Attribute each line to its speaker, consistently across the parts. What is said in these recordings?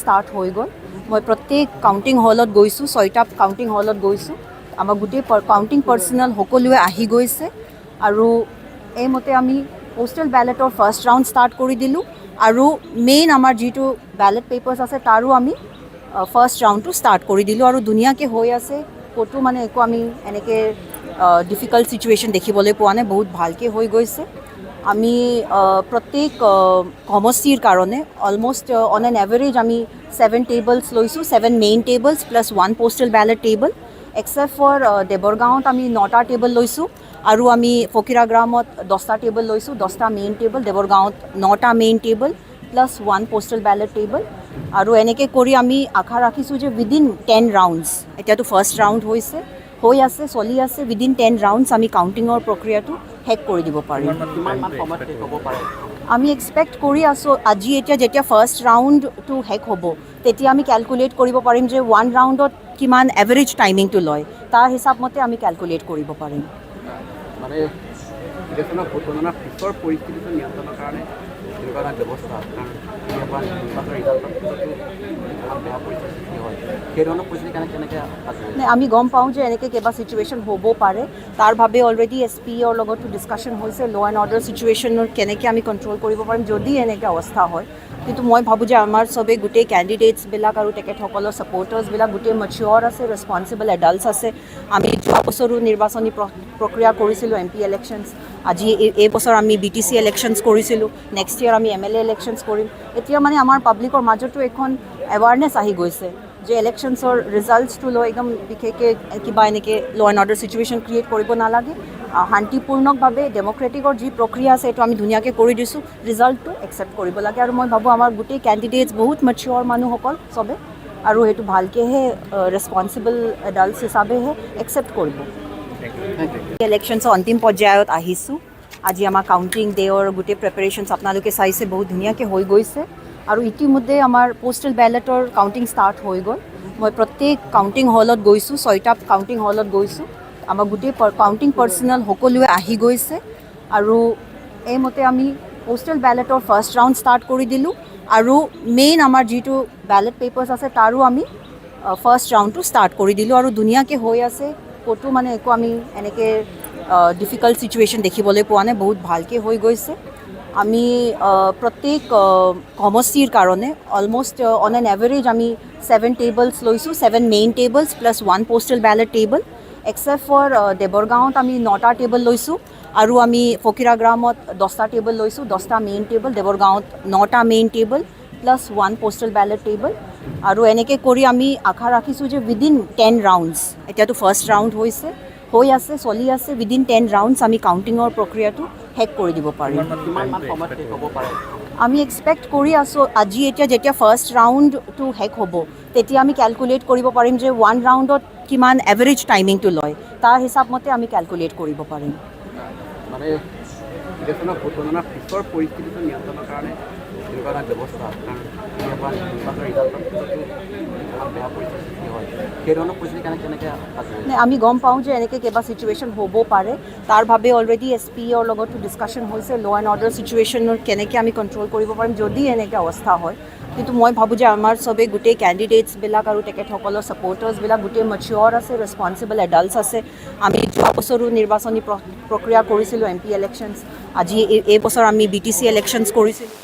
Speaker 1: Start হৈ গ'ল। মই প্ৰত্যেক কাউণ্টিং হলত গৈছোঁ, 6টা কাউণ্টিং হলত গৈছোঁ। আমাৰ গোটেই কাউণ্টিং পাৰ্চনেল সকলোৱে আহি গৈছে আৰু এইমতে আমি পোষ্টেল বেলেটৰ ফাৰ্ষ্ট ৰাউণ্ড ষ্টাৰ্ট কৰি দিলোঁ আৰু মেইন আমাৰ যিটো বেলেট পেপাৰ্ছ আছে তাৰো আমি ফাৰ্ষ্ট ৰাউণ্ডটো ষ্টাৰ্ট কৰি দিলোঁ আৰু ধুনীয়াকৈ হৈ আছে। ক'তো মানে একো আমি এনেকৈ ডিফিকাল্ট ছিটুৱেশ্যন দেখিবলৈ পোৱা নাই, বহুত ভালকৈ হৈ গৈছে। আমি প্ৰত্যেক সমষ্টিৰ কাৰণে অলমষ্ট অন এন এভাৰেজ আমি 7 টেবলছ লৈছোঁ, 7 main tables plus 1 postal ballot table. Except for দেৱৰগাঁৱত আমি 9টা টেবল লৈছোঁ আৰু আমি ফকিৰাগ্ৰামত 10টা টেবল লৈছোঁ, 10টা মেইন টেবল, দেৱৰগাঁৱত 9টা main table plus 1 postal ballot table. আৰু এনেকৈ কৰি আমি আশা ৰাখিছোঁ যে উইদিন 10 ৰাউণ্ডছ, এতিয়াতো ফাৰ্ষ্ট ৰাউণ্ড হৈ আছে, চলি আছে, উইদিন 10 ৰাউণ্ডছ আমি কাউণ্টিঙৰ প্ৰক্ৰিয়াটো শেষ কৰি দিব পাৰিম। আমি এক্সপেক্ট কৰি আছোঁ আজি যেতিয়া ফাৰ্ষ্ট ৰাউণ্ডটো শেষ হ'ব তেতিয়া আমি কেলকুলেট কৰিব পাৰিম যে 1 ৰাউণ্ডত কিমান এভাৰেজ টাইমিংটো লয়, তাৰ হিচাপমতে আমি কেলকুলেট কৰিব পাৰিম।
Speaker 2: মানে ইলেকশ্যনৰ ভোট গণনাৰ পিছৰ পৰিস্থিতিটো নিয়ন্ত্ৰণৰ কাৰণে এনেকুৱা এটা ব্যৱস্থা, কাৰণ কেতিয়াবা নিৰ্বাচনৰ ৰিজাল্টৰ পিছতো বেয়া পৰিস্থিতি হয়, সেই ধৰণৰ পৰিস্থিতি কেনেকৈ আছে?
Speaker 1: আমি গম পাওঁ যে এনেকৈ কিবা ছিটুৱেশ্যন হ'ব পাৰে, তাৰ বাবে অলৰেডি SPৰ লগতো ডিছকাশ্যন হৈছে ল' এণ্ড অৰ্ডাৰ ছিটুৱেশ্যনৰ কেনেকৈ আমি কণ্ট্ৰল কৰিব পাৰিম যদি এনেকৈ অৱস্থা হয়। কিন্তু মই ভাবোঁ যে আমাৰ চবেই গোটেই কেণ্ডিডেটছবিলাক আৰু তেখেতসকলৰ ছাপৰ্টাৰ্ছবিলাক গোটেই মেচিয়ৰ আছে, ৰেছপনচিবল এডাল্টছ আছে। আমি যোৱা বছৰো নিৰ্বাচনী প্ৰক্ৰিয়া কৰিছিলোঁ, MP ইলেকশ্যনছ। আজি এই বছৰ আমি BTC ইলেকশ্যনছ কৰিছিলোঁ, নেক্সট ইয়েৰ আমি MLA ইলেকশ্যনছ কৰিম। এতিয়া মানে আমাৰ পাব্লিকৰ মাজতো এখন এৱাৰনেছ আহি গৈছে যে ইলেকশ্যনছৰ ৰিজাল্টছটো লৈ একদম বিশেষকৈ কিবা এনেকৈ ল' এণ্ড অৰ্ডাৰ ছিটুৱেশ্যন ক্ৰিয়েট কৰিব নালাগে। শান্তিপূৰ্ণকভাৱে ডেম'ক্ৰেটিকৰ যি প্ৰক্ৰিয়া আছে এইটো আমি ধুনীয়াকৈ কৰি দিছোঁ, ৰিজাল্টটো একচেপ্ট কৰিব লাগে। আৰু মই ভাবোঁ আমাৰ গোটেই কেণ্ডিডেটছ বহুত মেচিয়ৰ মানুহসকল চবে, আৰু সেইটো ভালকৈহে ৰেছপনচিবল এডাল্টছ হিচাপেহে একচেপ্ট কৰিব। ইলেকশ্যনছৰ অন্তিম পৰ্যায়ত আহিছোঁ। আজি আমাৰ কাউণ্টিং ডে'ৰ গোটেই প্ৰিপেৰেশ্যনছ আপোনালোকে চাইছে, বহুত ধুনীয়াকৈ হৈ গৈছে আৰু ইতিমধ্যে আমাৰ পোষ্টেল বেলেটৰ কাউণ্টিং ষ্টাৰ্ট হৈ গ'ল। মই প্ৰত্যেক কাউণ্টিং হলত গৈছোঁ, 6টা কাউণ্টিং হলত গৈছোঁ। আমাৰ গোটেই কাউণ্টিং পাৰ্চনেল সকলোৱে আহি গৈছে আৰু এইমতে আমি পোষ্টেল বেলেটৰ ফাৰ্ষ্ট ৰাউণ্ড ষ্টাৰ্ট কৰি দিলোঁ আৰু মেইন আমাৰ যিটো বেলেট পেপাৰ্ছ আছে তাৰো আমি ফাৰ্ষ্ট ৰাউণ্ডটো ষ্টাৰ্ট কৰি দিলোঁ আৰু ধুনীয়াকৈ হৈ আছে। ক'তো মানে একো আমি এনেকৈ ডিফিকাল্ট ছিটুৱেশ্যন দেখিবলৈ পোৱা নাই, বহুত ভালকৈ হৈ গৈছে। আমি প্ৰত্যেক সমষ্টিৰ কাৰণে অলমষ্ট অন এন এভাৰেজ আমি 7 টেবলছ লৈছোঁ, 7 main tables plus 1 postal ballot table. Except for দেৱৰগাঁৱত আমি 9টা টেবল লৈছোঁ আৰু আমি ফকিৰাগ্ৰামত 10টা টেবল লৈছোঁ, 10টা মেইন টেবল, দেৱৰগাঁৱত 9টা main table plus 1 postal ballot table. আৰু এনেকৈ কৰি আমি আশা ৰাখিছোঁ যে উইদিন 10 ৰাউণ্ডছ, এতিয়াতো ফাৰ্ষ্ট ৰাউণ্ড হৈ আছে, চলি আছে, উইদিন 10 ৰাউণ্ডছ আমি কাউণ্টিঙৰ প্ৰক্ৰিয়াটো শেষ কৰি দিব পাৰিম। আমি এক্সপেক্ট কৰি আছোঁ আজি যেতিয়া ফাৰ্ষ্ট ৰাউণ্ডটো শেষ হ'ব তেতিয়া আমি কেলকুলেট কৰিব পাৰিম যে 1 ৰাউণ্ডত কিমান এভাৰেজ টাইমিংটো লয়, তাৰ হিচাপমতে আমি কেলকুলেট কৰিব পাৰিম।
Speaker 2: মানে ইলেকশ্যনৰ ভোট গণনাৰ পিছৰ পৰিস্থিতিটো নিয়ন্ত্ৰণৰ কাৰণে এনেকুৱা এটা ব্যৱস্থা, কাৰণ কেতিয়াবা নিৰ্বাচনৰ ৰিজাল্টৰ পিছতো বেয়া পৰিস্থিতি হয়, সেই ধৰণৰ পৰিস্থিতি কেনেকৈ আছে?
Speaker 1: আমি গম পাওঁ যে এনেকৈ কিবা ছিটুৱেশ্যন হ'ব পাৰে, তাৰ বাবে অলৰেডি SPৰ লগতো ডিছকাশ্যন হৈছে ল' এণ্ড অৰ্ডাৰ ছিটুৱেশ্যনৰ কেনেকৈ আমি কণ্ট্ৰল কৰিব পাৰিম যদি এনেকৈ অৱস্থা হয়। কিন্তু মই ভাবোঁ যে আমাৰ চবেই গোটেই কেণ্ডিডেটছবিলাক আৰু তেখেতসকলৰ ছাপৰ্টাৰ্ছবিলাক গোটেই মেচিয়ৰ আছে, ৰেছপনচিবল এডাল্টছ আছে। আমি যোৱা বছৰো নিৰ্বাচনী প্ৰক্ৰিয়া কৰিছিলোঁ, MP ইলেকশ্যনছ। আজি এই বছৰ আমি BTC ইলেকশ্যনছ কৰিছিলোঁ।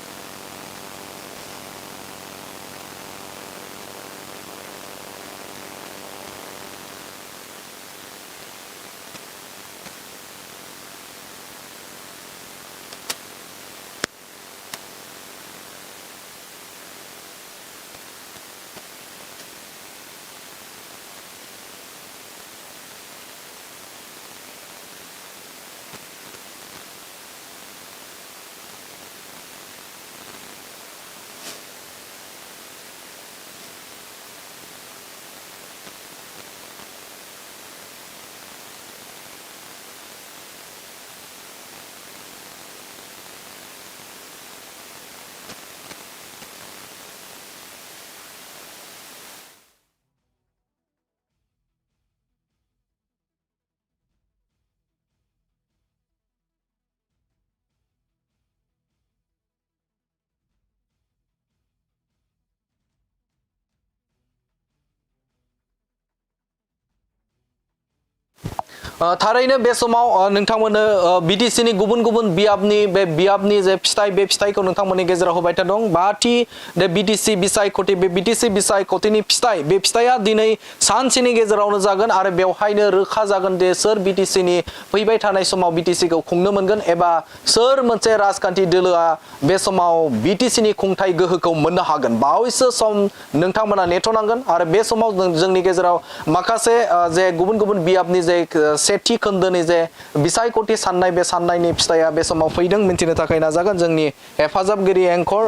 Speaker 3: थारैनो बे समाव नोंथांमोननो BTC नि गुबुन गुबुन बियाबनि जे फिथाइ बे फिथाइखौ नोंथांमोननि गेजेराव होबाय दं 5थि बे BTC बिसायख'थि बे BTC बिसायख'थिनि फिथाइ बे फिथाइया दिनै सानसेनि गेजेरावनो जागोन आरो बेवहायनो रोखा जागोन दे सोर BTC नि फैबाय थानाय समाव BTC खौ खुंनो मोनगोन एबा सोर मोनसे राजखान्थि दोलोआ बे समाव BTC नि खुंथाय गोहोखौ मोननो हागोन बावैसो सम नोंथांमोना नेथ'नांगोन आरो बे समाव जोंनि गेजेराव माखासे जे गुबुन गुबुन बियाबनि जे सेथि खोन्दोनि जे बिसायख'थि साननाय बे साननायनि फिथाइया बे समाव फैदों मिन्थिनो थाखाय नाजागोन जोंनि हेफाजाबगिरि एंकर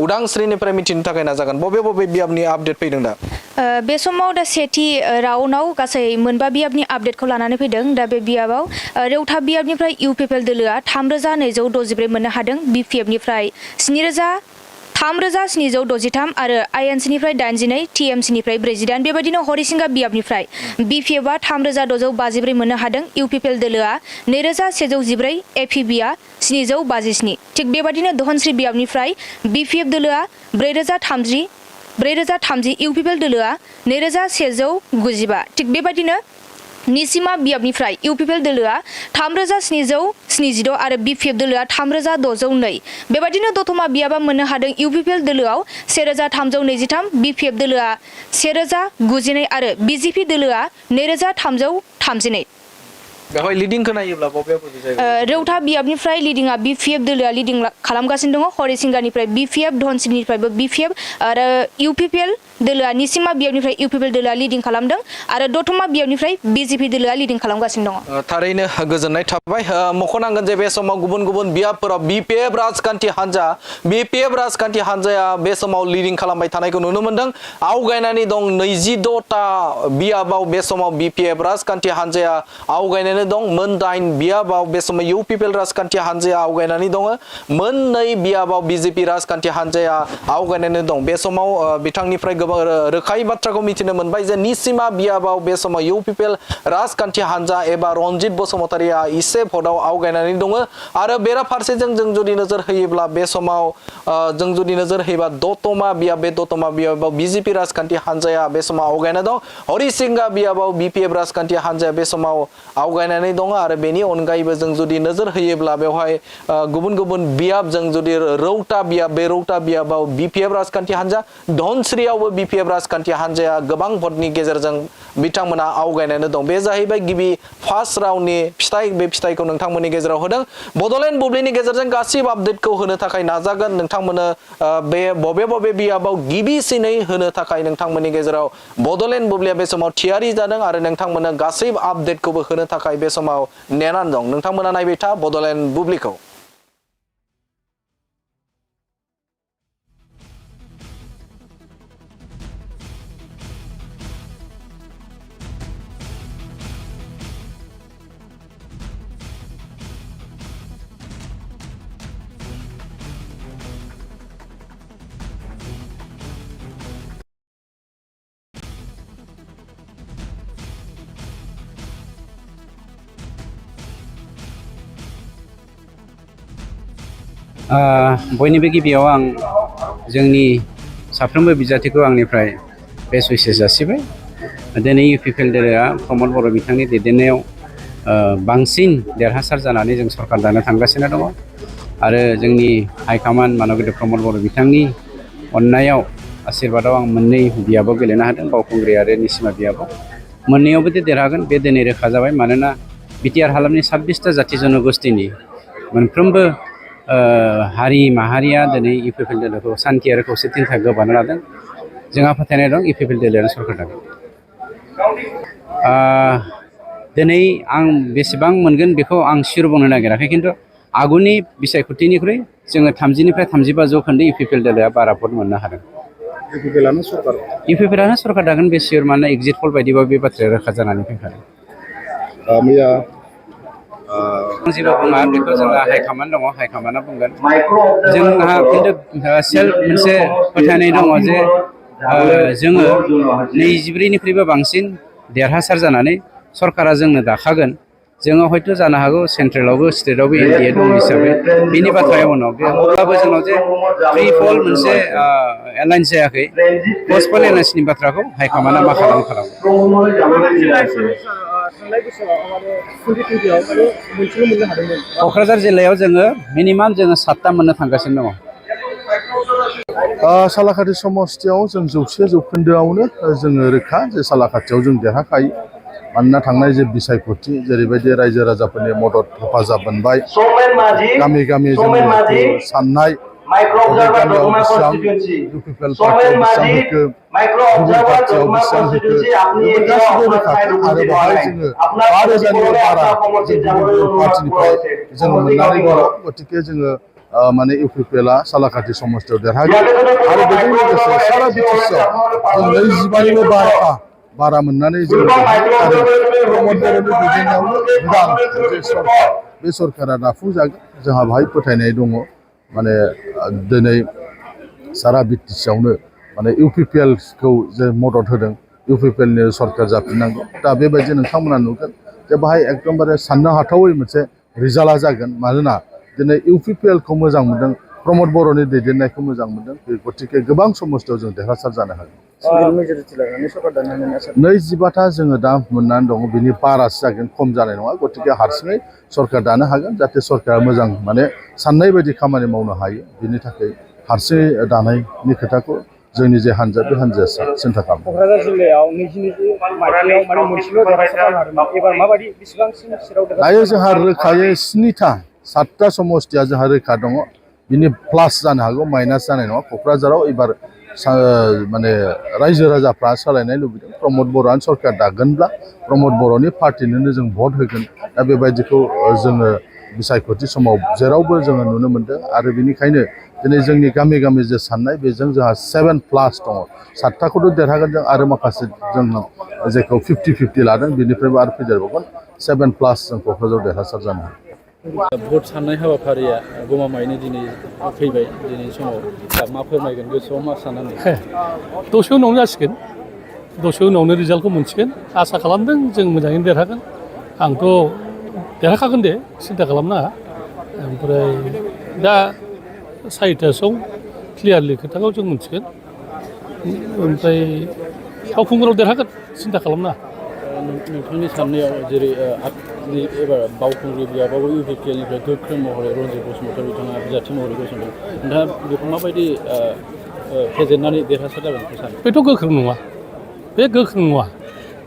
Speaker 3: उदांस्रिनिफ्राय मिथिनो थाखाय नाजागोन बबे बियाबनि आपडेट फैदों दा
Speaker 4: बे समाव दा सेथि राउन्डआव गासै मोनबा बियाबनि आपडेटखौ लानानै फैदों दा बे बियाबाव रेवथा बियाबनिफ्राय इउपिपिएल दोलोआ 3263 मोननो हादों BPF-निफ्राय 7363 आरो INC-निफ्राय 82 TMC-निफ्राय 48 बेबायदिनो हरिसिंगा बियाबनिफ्राय BPF-आ 3654 मोननो हादों इउपिपिएल दोलोआ 2114 APB-आ 757 थिग बेबायदिनो धनस्री बियाबनिफ्राय BPF दोलोआ 4030 इउपिपिएल दोलोआ 2195 थिग बेबायदिनो निसिमा बियाबनिफ्राय इउपिपिएल दोलोआ 3772 आरो BPF दोलोआ 3602 बेबायदिनो दतमा बियाबा मोननो हादों इउपिपिएल दोलोआव 1323 BPF दोलोआ 1092 आरो BJP दोलोआ 2332
Speaker 3: बेवहाय लिडिंखौ नायोब्ला बबे जायगा
Speaker 4: रेवथा बियाबनिफ्राय लिडिंआ BPF दोलोआ लिडिं खालामगासिनो दङ हरिसिंगानिफ्राय BPF धनस्रीनिफ्रायबो BPF आरो इउपिपिएल दोलोआ निसिमा बियाबनिफ्राय इउपिपिएल दोलोआ लिडिं खालामदों आरो दतमा बियाबनिफ्राय BJP दोलोआ लिडिं खालामगासिनो दङ
Speaker 3: थारैनो गोजोननाय थाबाय मख'नांगोन जे बे समाव गुबुन गुबुन बियाबफोराव BPF राजखान्थि हान्जाया बे समाव लिडिं खालामबाय थानायखौ नुनो मोनदों आवगायनानै दं 26ता बियाबाव बे समाव BPF राजखान्थि हान्जाया आवगायनानै दं मोन 8 बियाबाव बे समाव इउपिपिएल राजखान्थि हान्जाया आवगायनानै दङ मोन 2 बियाबाव BJP राजखान्थि हान्जाया आवगायनानै दं बे समाव बिथांनिफ्राय गोबां रोखायै बाथ्राखौ मिथिनो मोनबाय जे निसिमा बियाबाव बे समाव इउपिपिएल राजखान्थि हान्जा एबा रनजित बसुमतारिया इसे भटआव आवगायनानै दङ आरो बेराफारसेजों जों जुदि नोजोर होयोब्ला बे समाव जों जुदि नोजोर होयोबा दतमा बियाबाव BJP राजखान्थि हान्जाया बे समाव आवगायना दं हरिसिंगा बियाबाव BPF राजखान्थि हान्जाया बे समाव आवगायनानै दङ आरो बेनि अनगायैबो जों जुदि नोजोर होयोब्ला बेवहाय गुबुन गुबुन बियाब जों जुदि रौता बियाबाव BPF राजखान्थि हान्जा धनस्रीयावबो BPF राजखान्थि हान्जाया गोबां भटनि गेजेरजों बिथांमोना आवगायनानै दं बे जाहैबाय गिबि फार्स्ट राउन्डनि फिथाइ बे फिथाइखौ नोंथांमोननि गेजेराव होदों बडलेण्ड बुब्लिनि गेजेरजों गासिबो आपडेटखौ होनो थाखाय नाजागोन नोंथांमोननो बे बबे बियाबाव गिबिसिनै होनो थाखाय नोंथांमोननि गेजेराव बडलेण्ड बुब्लिया बे समाव थियारि जादों आरो नोंथांमोननो गासैबो आपडेटखौबो होनो थाखाय बे समाव नेनानै दं नोंथांमोना नायबाय था बडलेण्ड बुब्लिखौ
Speaker 5: बयनिबो गिबियाव आं जोंनि साफ्रोमबो बिजाथिखौ आंनिफ्राय बेस्ट उइसेस जासिबाय दिनै इउपिपिएल दोलोआ प्रमद बर' बिथांनि दैदेननायाव बांसिन देरहासार जानानै जों सरकार दानो थांगासिनो दङ आरो जोंनि हाइकमान्ड मानगोदै प्रमद बर' बिथांनि अननायाव आशीर्बादाव आं मोननै बियाबाव गेलेनो हादों बावखुंग्रि आरो निसिमा बियाबाव मोननैयावबो देरहागोन बे दिनै रोखा जाबाय मानोना बिटिआर हालामनि 26ता जाथि जनगोष्ठीनि मोनफ्रोमबो हारि माहारिया दिनै इउपिपिएल दोलोखौ सान्थि आरो खौसेथिनि थाखाय गोबानो लादों जोंहा फोथायनाय दं इउपिपिएल दोलोआनो सरकार दागोन दिनै आं बेसेबां मोनगोन बेखौ आं सियर बुंनो नागिराखै खिन्थु आगुनि बिसायख'थिनिख्रुइ जोङो 30निफ्राय 35 जौखोन्दो इउपिपिएल दोलोआ बारा भट मोननो हादों इउपिपिएलानो सरकार दागोन बे सियर मानोना एग्जिट पल बायदिबा बे बाथ्राया रोखा जानानै फैखादों जेबो बुङा बेखौ जोंहा हाइकमान्ड दङ हाइकमान्डआ बुंगोन जोंहा खिन्थु सेल्फ मोनसे फोथायनाय दङ जे जोङो 24निख्रुइबो बांसिन देरहासार जानानै सरकारा जोंनो दाखागोन जोङो हयथ' जानो हागौ सेन्ट्रेलावबो स्टेटआवबो एनडिए दं हिसाबै बिनि बाथ्राया उनाव बे अब्लाबो जोंनाव जे फ्रि फल मोनसे एलायन्स जायाखै पस्ट पल एलायन्सनि बाथ्राखौ हाइकमान्डआ मा खालामो क'क्राझार जिल्लायाव जोङो मिनिमाम जोङो 7टा मोननो थांगासिनो दङ।
Speaker 6: सालाकाटि समस्तियाव जों 100% जोङो रोखा जे सालाकाटियाव जों देरहाखायो मानोना थांनाय जे बिसायख'थि जेरैबायदि रायजो राजाफोरनि मदद हेफाजाब मोनबाय गामि गामि जोंनि जिथु साननाय बबे गामियाव बेसेबां इउपिपिएल पार्टियाव बेसेबां होखो गुबुन पार्टियाव बेसेबां होखो बेफोर गासिबो रोखाखा आरो बेवहाय जोङो 5,000निबो बारा जों गुबुन गुबुन पार्टिनिफ्राय जोङो मोननानै दङ गतिके जोङो माने इउपिपिएलआ सालाकाटि समस्तियाव देरहागोन आरो बेजों लोगोसे सारा बिटिसिआव जों 25निबो बारा मोननानै जों देरहागोन आरो प्रमद बर'नि दैदेननायावनो गोदान जे सरकार बे सरकारा दाफुंजागोन जोंहा बाहाय फोथायनाय दङ माने दिनै सारा बिटिसिआवनो माने इउपिपिएलखौ जे मदद होदों इउपिपिएलनि सरकार जाफिननांगौ दा बेबायदि नोंथांमोना नुगोन जे बाहाय एकदमबारे साननो हाथावै मोनसे रिजाल्टआ जागोन मानोना दिनै इउपिपिएलखौ मोजां मोनदों प्रमद बर'नि दैदेननायखौ मोजां मोनदों बे गतिके गोबां समस्तियाव जों देरहासार जानो हागोन 25टा जोङो दा मोननानै दङ बिनि बारासो जागोन खम जानाय नङा गतिके हारसिङै सरकार दानो हागोन जाहाथे सरकारा मोजां माने साननाय बायदि खामानि मावनो हायो बिनि थाखाय हारसिङै दानायनि खोथाखौ जोंनि जे हान्जा बे हान्जाया सिन्था खालामो।
Speaker 7: क'क्राझार जिल्लायाव 2022 मायथाइयाव माने मोनसेल' देरहासार जानो हादोंमोन एबार माबायदि बेसेबांसिम सिराव
Speaker 6: दायो जोंहा रोखायै 7टा समस्तिया जोंहा रोखा दङ बिनि प्लास जानो हागौ माइनास जानाय नङा क'क्राझाराव एबार माने रायजो राजाफ्रा सोलायनाय लुबैदों प्रमद बर'आनो सरकार दागोनब्ला प्रमद बर'नि पार्टिनोनो जों भट होगोन दा बेबायदिखौ जोङो बिसायख'थि समाव जेरावबो जोङो नुनो मोन्दों आरो बेनिखायनो दिनै जोंनि गामि गामि जे साननाय बेजों जोंहा 7+ दङ 7टाखौथ' देरहागोन जों आरो माखासे जों जेखौ 50-50 लादों बेनिफ्रायबो आरो फैदेरबावगोन 7+ जों क'क्राझाराव देरहासार जानो हागोन।
Speaker 8: भट साननाय हाबाफारिया गमामायैनो दिनै फैबाय दिनै समाव दा मा फोरमायगोन गोसोआव मा साननानै
Speaker 9: दसे उनावनो जासिगोन दसे उनावनो रिजाल्टखौ मोनसिगोन आसा खालामदों जों मोजाङैनो देरहागोन आंथ' देरहाखागोन दे सिन्था खालामनाङा ओमफ्राय दा 4टासोआव क्लियारलि खोथाखौ जों मोनसिगोन ओमफ्राय फावखुंगुराव देरहागोन सिन्था खालामनाङा।
Speaker 8: नोंथांनि साननायाव जेरै एबार बावखुंग्रि बियाबाबो इउपिपिएलनिफ्राय गोख्रों महरै रन्जित बसुमतारी बिथाङा बिजाथि महरै गसंदों नोंथाङा बेखौ माबायदि फेजेननानै देरहासार जागोन सानो?
Speaker 9: बेथ' गोख्रों नङा बे गोख्रों नङा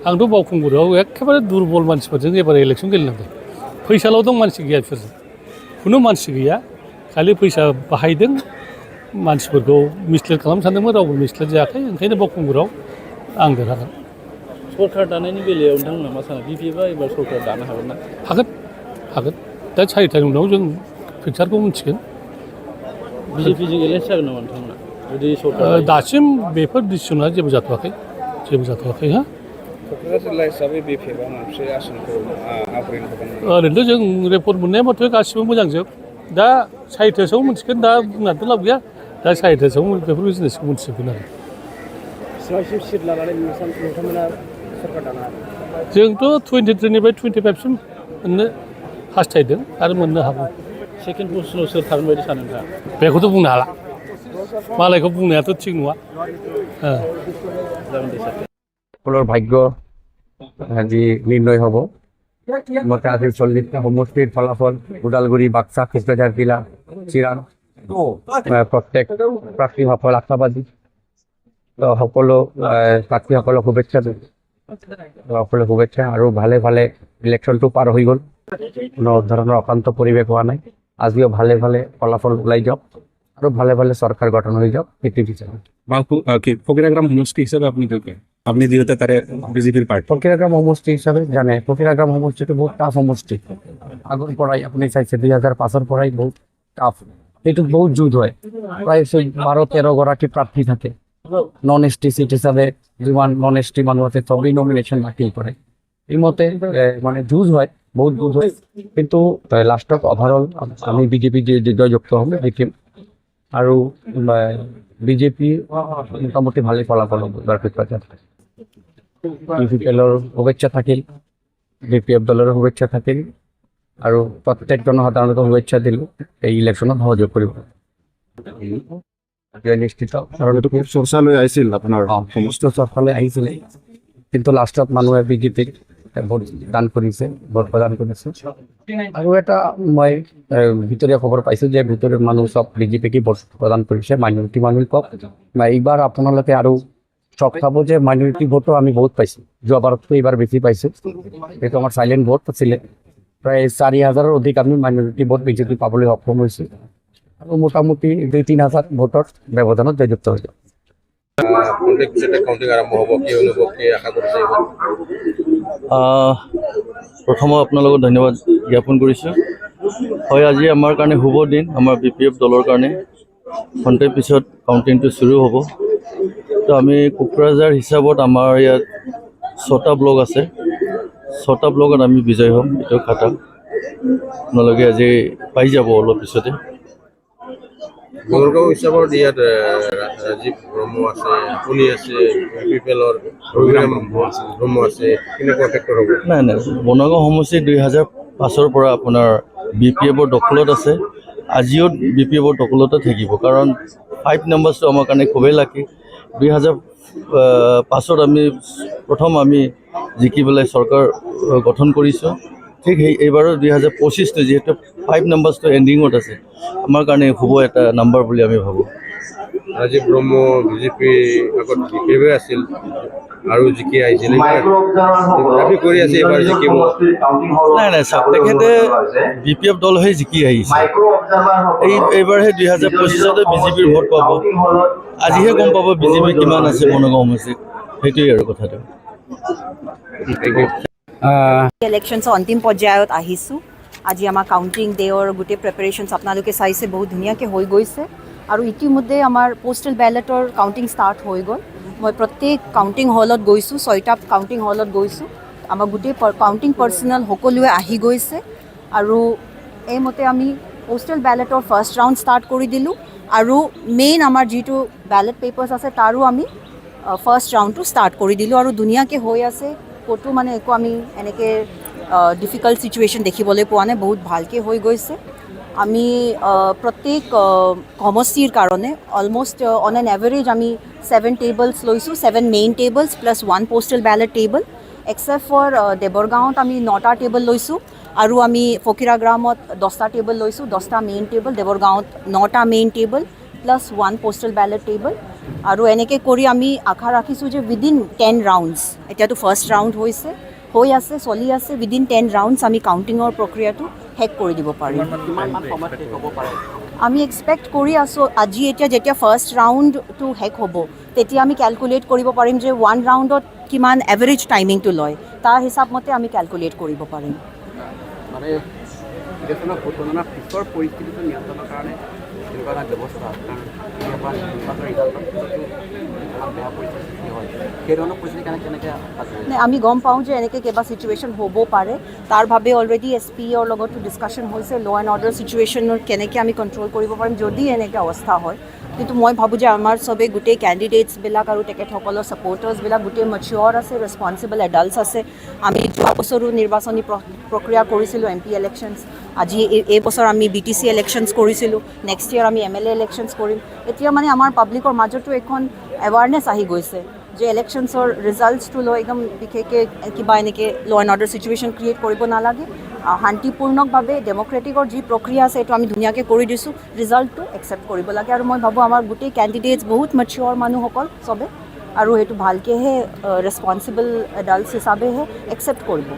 Speaker 9: आंथ' बावखुंगुरियाव एखेबारे दुरबल मानसिफोरजों एबार इलेक्सन गेलेनांदों फैसाल' दं मानसि गैया बिसोरजों खुनु मानसि गैया खालि फैसा बाहायदों मानसिफोरखौ मिसलिड खालामनो सानदोंमोन रावबो मिसलिड जायाखै ओंखायनो बावखुंगुरियाव आं देरहागोन।
Speaker 8: सरकार दानायनि बेलायाव नोंथांमोना मा सानो बिपिएफआ एबार सरकार दानो हागोन ना?
Speaker 9: हागोन दा 4टानि उनाव जों पिक्सारखौ मिथिगोन।
Speaker 8: बिजेपिजों एलायन्स जागोन नामा नोंथांमोना जुदि सरकार
Speaker 9: दासिम बेफोर डिसिसना जेबो जाथ'वाखै हा
Speaker 7: क'क्राझार जिल्ला हिसाबै बिपिएफआ मोनसे आसनखौ आवग्रिनो हागोन
Speaker 9: ओरैनोथ' जों रिपर्ट मोननाय मथे गासिबो मोजांजोब दा 4टासोआव मोनसिगोन दा बुंनानैथ' लाब गैया दा 4टासोआव बेफोर जिनिसखौ मोनथिजोबगोन आरो
Speaker 7: बेसेबांसिम सिट लानानै नोंथांमोना सरकार दानो हागोन?
Speaker 9: जोंथ' 23निफ्राय 25सिम मोननो हास्थायदों आरो मोननो हागौ।
Speaker 8: सेकेन्ड पजिशनाव सोर थागोन बायदि सानो नोंथाङा?
Speaker 9: बेखौथ' बुंनो हाला मालायखौ बुंनायाथ' थिग नङा।
Speaker 8: जागोन दे सार।
Speaker 5: সকলৰ ভাগ্য আজি নিৰ্ণয় হ'ব মতে আজি 40টা সমষ্টিৰ ফলাফল ওদালগুৰি বাক্সা কোকৰাঝাৰ জিলা চিৰাং প্ৰত্যেক প্ৰাৰ্থীসকল আশাবাদী সকলো প্ৰাৰ্থীসকলক শুভেচ্ছা সকলো শুভেচ্ছা আৰু ভালে ভালে ইলেকশ্যনটো পাৰ হৈ গ'ল কোনো ধৰণৰ অশান্ত পৰিৱেশ হোৱা নাই আজিও ভালে ভালে ফলাফল ওলাই যাওক আৰু ভালে ভালে চৰকাৰ গঠন হৈ যাওক সেইটো বিচাৰোঁ।
Speaker 10: ফকিরাগ্রাম সমষ্টি হিসাবে আপনি যেহেতু তারে বিজেপির পার্টি
Speaker 5: ফকিরাগ্রাম সমষ্টি হিসাবে জানে ফকিরাগ্রাম সমষ্টিটো বহুত টাফ সমষ্টি আগৰ পৰাই আপুনি চাইছে 2005-ৰ পৰাই বহুত টাফ এইটো বহুত যুদ্ধ হয় প্ৰায় 12-13 গৰাকী প্ৰাৰ্থী থাকে নন এছ টি চিট হিচাপে যিমান নন এছ টি মানুহ আছে চবেই নমিনেশ্যন দাখিল কৰে এই মতে মানে যুঁজ হয় বহুত যুঁজ হয় কিন্তু লাষ্টত অভাৰঅল আমি বিজেপি জয়যুক্ত হ'ম জিকিম আৰু বিজেপি মোটামুটি ভালেই ফলাফল হ'ব ইউপিপিএলৰ শুভেচ্ছা থাকিল বিপিএফ দলৰ শুভেচ্ছা থাকিল আৰু প্ৰত্যেক জনসাধাৰণক শুভেচ্ছা দিলোঁ এই ইলেকশ্যনত সহযোগ কৰিব নিশ্চিত কাৰণ এইটো খুব চৰ্চালৈ আহিছিল আপোনাৰ সমস্ত চৰ্চালৈ আহিছিলে কিন্তু লাষ্টত মানুহে বিজেপিক ভোট দান কৰিছে, ভোট প্ৰদান কৰিছে। আৰু এটা মই ভিতৰীয়া খবৰ পাইছোঁ যে ভিতৰৰ মানুহ চব বিজেপিকে ভোট প্ৰদান কৰিছে, মাইনৰিটি মানুহ কওক। এইবাৰ আপোনালোকে আৰু চব চাব যে মাইনৰিটি ভোটো আমি বহুত পাইছোঁ, যোৱাবাৰতকৈ এইবাৰ বেছি পাইছোঁ। সেইটো আমাৰ চাইলেণ্ট ভোট আছিলে, প্ৰায় 4,000-ৰ অধিক আমি মাইনৰিটি ভোট বিজেপি পাবলৈ সক্ষম হৈছোঁ। আৰু মোটামুটি 2-3 হাজাৰ ভোটৰ ব্যৱধানত জয়যুক্ত হৈছে।
Speaker 11: প্ৰথমে আপোনালোকক ধন্যবাদ জ্ঞাপন কৰিছোঁ। হয়, আজি আমাৰ কাৰণে শুভ দিন, আমাৰ BPF দলৰ কাৰণে। ঘণ্টাৰ পিছত কাউণ্টিংটো চুৰু হ'ব। তো আমি কোকৰাঝাৰ হিচাপত আমাৰ ইয়াত 6টা ব্লক আছে, 6টা ব্লকত আমি বিজয় হ'ম। এইটো খাটা আপোনালোকে আজি পাই যাব অলপ পিছতে।
Speaker 12: বৰগাঁও হিচাপত ইয়াত ৰাজীৱ ব্ৰহ্ম আছে, আপুনি আছে, পিপলৰ ব্ৰহ্ম আছে, কেনেকুৱা ফেক্টৰ হ'ব?
Speaker 11: নাই, বনগাঁও সমষ্টি 2005-ৰ পৰা আপোনাৰ BPF-ৰ দখলত আছে। আজিও BPF-ৰ দখলতে থাকিব, কাৰণ 5 নম্বৰটো আমাৰ কাৰণে খুবেই লাকি। 2005-ত আমি প্ৰথম জিকি পেলাই চৰকাৰ গঠন কৰিছোঁ। ঠিক এইবাৰো 2025টো যিহেতু 5 নম্বৰটো এণ্ডিঙত আছে, আমাৰ কাৰণে শুভ এটা নাম্বাৰ বুলি আমি ভাবোঁ।
Speaker 12: ৰাজীৱ ব্ৰহ্ম বিজেপি আগত BPF আছিল আৰু জিকি আহিছিল, দাবী কৰি আছে এবাৰ জিকিব।
Speaker 11: নাই, চাওক, তেখেতে BPF দল হৈ জিকি আহিছে। এইবাৰহে 2025-তে বিজেপিৰ ভোট পাব। আজিহে গম পাব বিজেপি কিমান আছে বনগাঁও সমষ্টিত। সেইটোৱেই আৰু কথাটো।
Speaker 1: ইলেকশ্যনছৰ অন্তিম পৰ্যায়ত আহিছোঁ। আজি আমাৰ কাউণ্টিং ডে'ৰ গোটেই প্ৰিপেৰেশ্যনছ আপোনালোকে চাইছে, বহুত ধুনীয়াকৈ হৈ গৈছে। আৰু ইতিমধ্যে আমাৰ পোষ্টেল বেলেটৰ কাউণ্টিং ষ্টাৰ্ট হৈ গ'ল। মই প্ৰত্যেক কাউণ্টিং হলত গৈছোঁ, 6টা কাউণ্টিং হলত গৈছোঁ। আমাৰ গোটেই কাউণ্টিং পাৰ্চনেল সকলোৱে আহি গৈছে। আৰু এইমতে আমি পোষ্টেল বেলেটৰ ফাৰ্ষ্ট ৰাউণ্ড ষ্টাৰ্ট কৰি দিলোঁ। আৰু মেইন আমাৰ যিটো বেলেট পেপাৰ্ছ আছে তাৰো আমি ফাৰ্ষ্ট ৰাউণ্ডটো ষ্টাৰ্ট কৰি দিলোঁ। আৰু ধুনীয়াকৈ হৈ আছে, ক'তো মানে একো আমি এনেকৈ ডিফিকাল্ট ছিটুৱেশ্যন দেখিবলৈ পোৱা নাই, বহুত ভালকৈ হৈ গৈছে। আমি প্ৰত্যেক সমষ্টিৰ কাৰণে অলমষ্ট অন এন এভাৰেজ আমি 7 টেবলছ লৈছোঁ, 7 main tables plus 1 postal ballot table. Except for দেৱৰগাঁৱত আমি 9টা টেবল লৈছোঁ, আৰু আমি ফকিৰাগ্ৰামত 10টা টেবল লৈছোঁ, 10টা মেইন টেবল, দেৱৰগাঁৱত 9টা main table plus 1 postal ballot table. আৰু এনেকৈ কৰি আমি আশা ৰাখিছোঁ যে উইদিন 10 ৰাউণ্ডছ, এতিয়াতো ফাৰ্ষ্ট ৰাউণ্ড হৈ আছে, চলি আছে, উইদিন 10 ৰাউণ্ডছ আমি কাউণ্টিঙৰ প্ৰক্ৰিয়াটো শেষ কৰি দিব পাৰিম। আমি এক্সপেক্ট কৰি আছোঁ আজি এতিয়া যেতিয়া ফাৰ্ষ্ট ৰাউণ্ডটো শেষ হ'ব, তেতিয়া আমি কেলকুলেট কৰিব পাৰিম যে 1 ৰাউণ্ডত কিমান এভাৰেজ টাইমিংটো লয়, তাৰ হিচাপমতে আমি কেলকুলেট কৰিব পাৰিম।
Speaker 2: মানে ইলেকশ্যনৰ ভোটগণনাৰ পিছৰ পৰিস্থিতিটো নিয়ন্ত্ৰণৰ কাৰণে এনেকুৱা এটা ব্যৱস্থা, কাৰণ কেতিয়াবা নিৰ্বাচনৰ ৰিজাল্টৰ পিছতো বেয়া পৰিস্থিতিৰ সৃষ্টি হয়, সেই ধৰণৰ পৰিস্থিতি কেনেকৈ আছে?
Speaker 1: আমি গম পাওঁ যে এনেকৈ কিবা ছিটুৱেশ্যন হ'ব পাৰে, তাৰ বাবে অলৰেডি SPৰ লগতো ডিছকাশ্যন হৈছে, ল' এণ্ড অৰ্ডাৰ ছিটুৱেশ্যনৰ কেনেকৈ আমি কণ্ট্ৰল কৰিব পাৰিম যদি এনেকৈ অৱস্থা হয়। কিন্তু মই ভাবোঁ যে আমাৰ চবেই গোটেই কেণ্ডিডেটছবিলাক আৰু তেখেতসকলৰ ছাপৰ্টাৰ্ছবিলাক গোটেই মেচিয়ৰ আছে, ৰেছপনচিবল এডাল্টছ আছে। আমি যোৱা বছৰো নিৰ্বাচনী প্ৰক্ৰিয়া কৰিছিলোঁ, MP ইলেকশ্যনছ। আজি এই বছৰ আমি BTC ইলেকশ্যনছ কৰিছিলোঁ, নেক্সট ইয়েৰ আমি MLA ইলেকশ্যনছ কৰিম। এতিয়া মানে আমাৰ পাব্লিকৰ মাজতো এখন এৱাৰনেছ আহি গৈছে যে ইলেকশ্যনছৰ ৰিজাল্টছটো লৈ একদম বিশেষকৈ কিবা এনেকৈ ল' এণ্ড অৰ্ডাৰ ছিটুৱেশ্যন ক্ৰিয়েট কৰিব নালাগে। শান্তিপূৰ্ণকভাৱে ডেম'ক্ৰেটিকৰ যি প্ৰক্ৰিয়া আছে এইটো আমি ধুনীয়াকৈ কৰি দিছোঁ, ৰিজাল্টটো একচেপ্ট কৰিব লাগে। আৰু মই ভাবোঁ আমাৰ গোটেই কেণ্ডিডেটছ বহুত মেচিয়ৰ মানুহসকল চবে, আৰু সেইটো ভালকৈহে ৰেছপনচিবল এডাল্টছ হিচাপেহে একচেপ্ট কৰিব।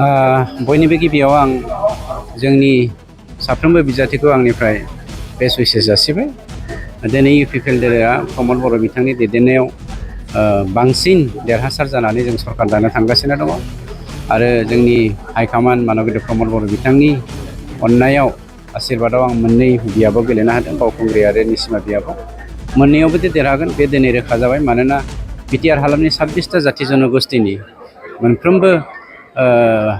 Speaker 5: बयनिबो गिबियाव आं जोंनि साफ्रोमबो बिजाथिखौ आंनिफ्राय बेस्ट उइसेस जासिबाय दिनै इउपिपिएल दोलोआ प्रमद बर' बिथांनि दैदेननायाव बांसिन देरहासार जानानै जों सरकार दानो थांगासिनो दङ आरो जोंनि हाइकमान मानगेन्द्र प्रमद बर' बिथांनि अननायाव आशीर्बादाव आं मोननै बियाबाव गेलेनो हादों बावखुंग्रि आरो निसिमा बियाबाव मोननैयावबो देरहागोन बे दिनै रोखा जाबाय मानोना बिटिआर हालामनि 26टा जाथि जनगोष्ठीनि मोनफ्रोमबो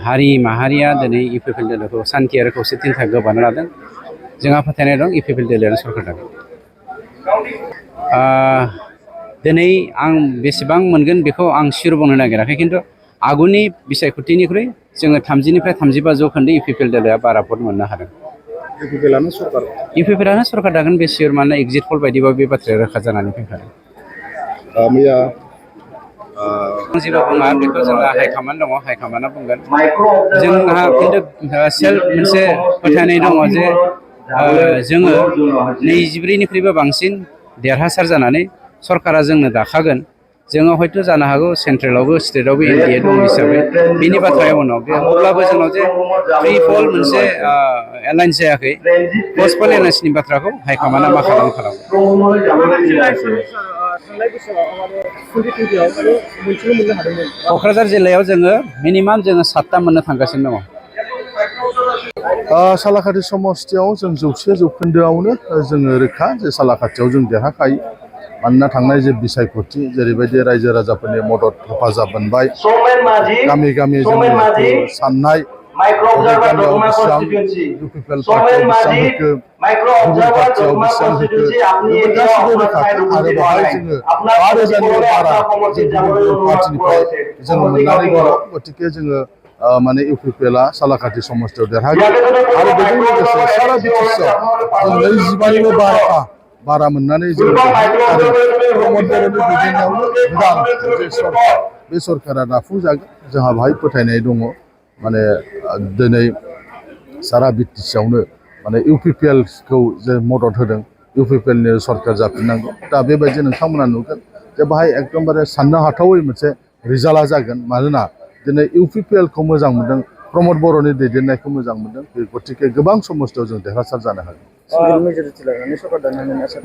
Speaker 5: हारि माहारिया दिनै इउपिपिएल दोलोखौ सान्थि आरो खौसेथिनि थाखाय गोबानो लादों जोंहा फोथायनाय दं इउपिपिएल दोलोआनो सरकार दागोन दिनै आं बेसेबां मोनगोन बेखौ आं सियर बुंनो नागिराखै खिन्थु आगुनि बिसायख'थिनिख्रुइ जोङो 30निफ्राय 35 जौखोन्दो इउपिपिएल दोलोआ बारा भट मोननो हादों इउपिपिएलआनो सरकार दागोन बे सियर मानोना एग्जिट पल बायदिबा बे बाथ्राया रोखा जानानै फैखादों जेबो बुङा बेखौ जोंहा हाइकमान दङ हाइकमाना बुंगोन जोंहा खिन्थु सेल्फ मोनसे फोथायनाय दङ जे जोङो 24निख्रुइबो बांसिन देरहासार जानानै सरकारा जोंनो दाखागोन जोङो हयथ' जानो हागौ सेन्ट्रेलावबो स्टेटआवबो एनडिए दं हिसाबै बिनि बाथ्राया उनाव बे अब्लाबो जोंनाव जे फ्रि फल मोनसे एलायन्स जायाखै पस्ट पल एलायन्सनि बाथ्राखौ हाइकमाना मा खालामो क'क्राझार जिल्लायाव जोङो मिनिमाम जोङो 7टा मोननो थांगासिनो दङ
Speaker 6: सालाकाटि समस्तियाव जों 100 जौखोन्दोआवनो जोङो रोखा जे सालाकाटियाव जों देरहाखायो मानोना थांनाय जे बिसायख'थि जेरैबायदि रायजो राजाफोरनि मदद हेफाजाब मोनबाय गामि गामि जोंनि साननाय गामियाव बेसेबां इउपिपिएल पार्टियाव बेसेबां होखो गुबुन पार्टियाव बेसेबां होखो बेफोर गासिबो रोखाखा आरो बेवहाय जोङो 5,000नि बारा जों गुबुन पार्टिनिफ्राय जोङो मोननानै दङ गतिके जोङो माने इउपिपिएलआ सालाकाटि समस्तियाव देरहागोन आरो बेजों लोगोसे सारा बिटिसिआव जों 25निबो बारा मोननानै जों आरो प्रमद बर'नि दैदेननायावनो गोदान जे सरकार बे सरकारा दाफुंजागोन जोंहा बाहाय फोथायनाय दङ माने दिनै सारा बिटिसिआवनो माने इउपिपिएलखौ जे मदद होदों इउपिपिएलनि सरकार जाफिननांगौ दा बेबायदि नोंथांमोना नुगोन जे बाहाय एकदमबारे साननो हाथावै मोनसे रिजाल्टआ जागोन मानोना दिनै इउपिपिएलखौ मोजां मोनदों प्रमद बर'नि दैदेननायखौ मोजां मोनदों बे गतिके गोबां समस्तियाव जों देरहासार जानो हागोन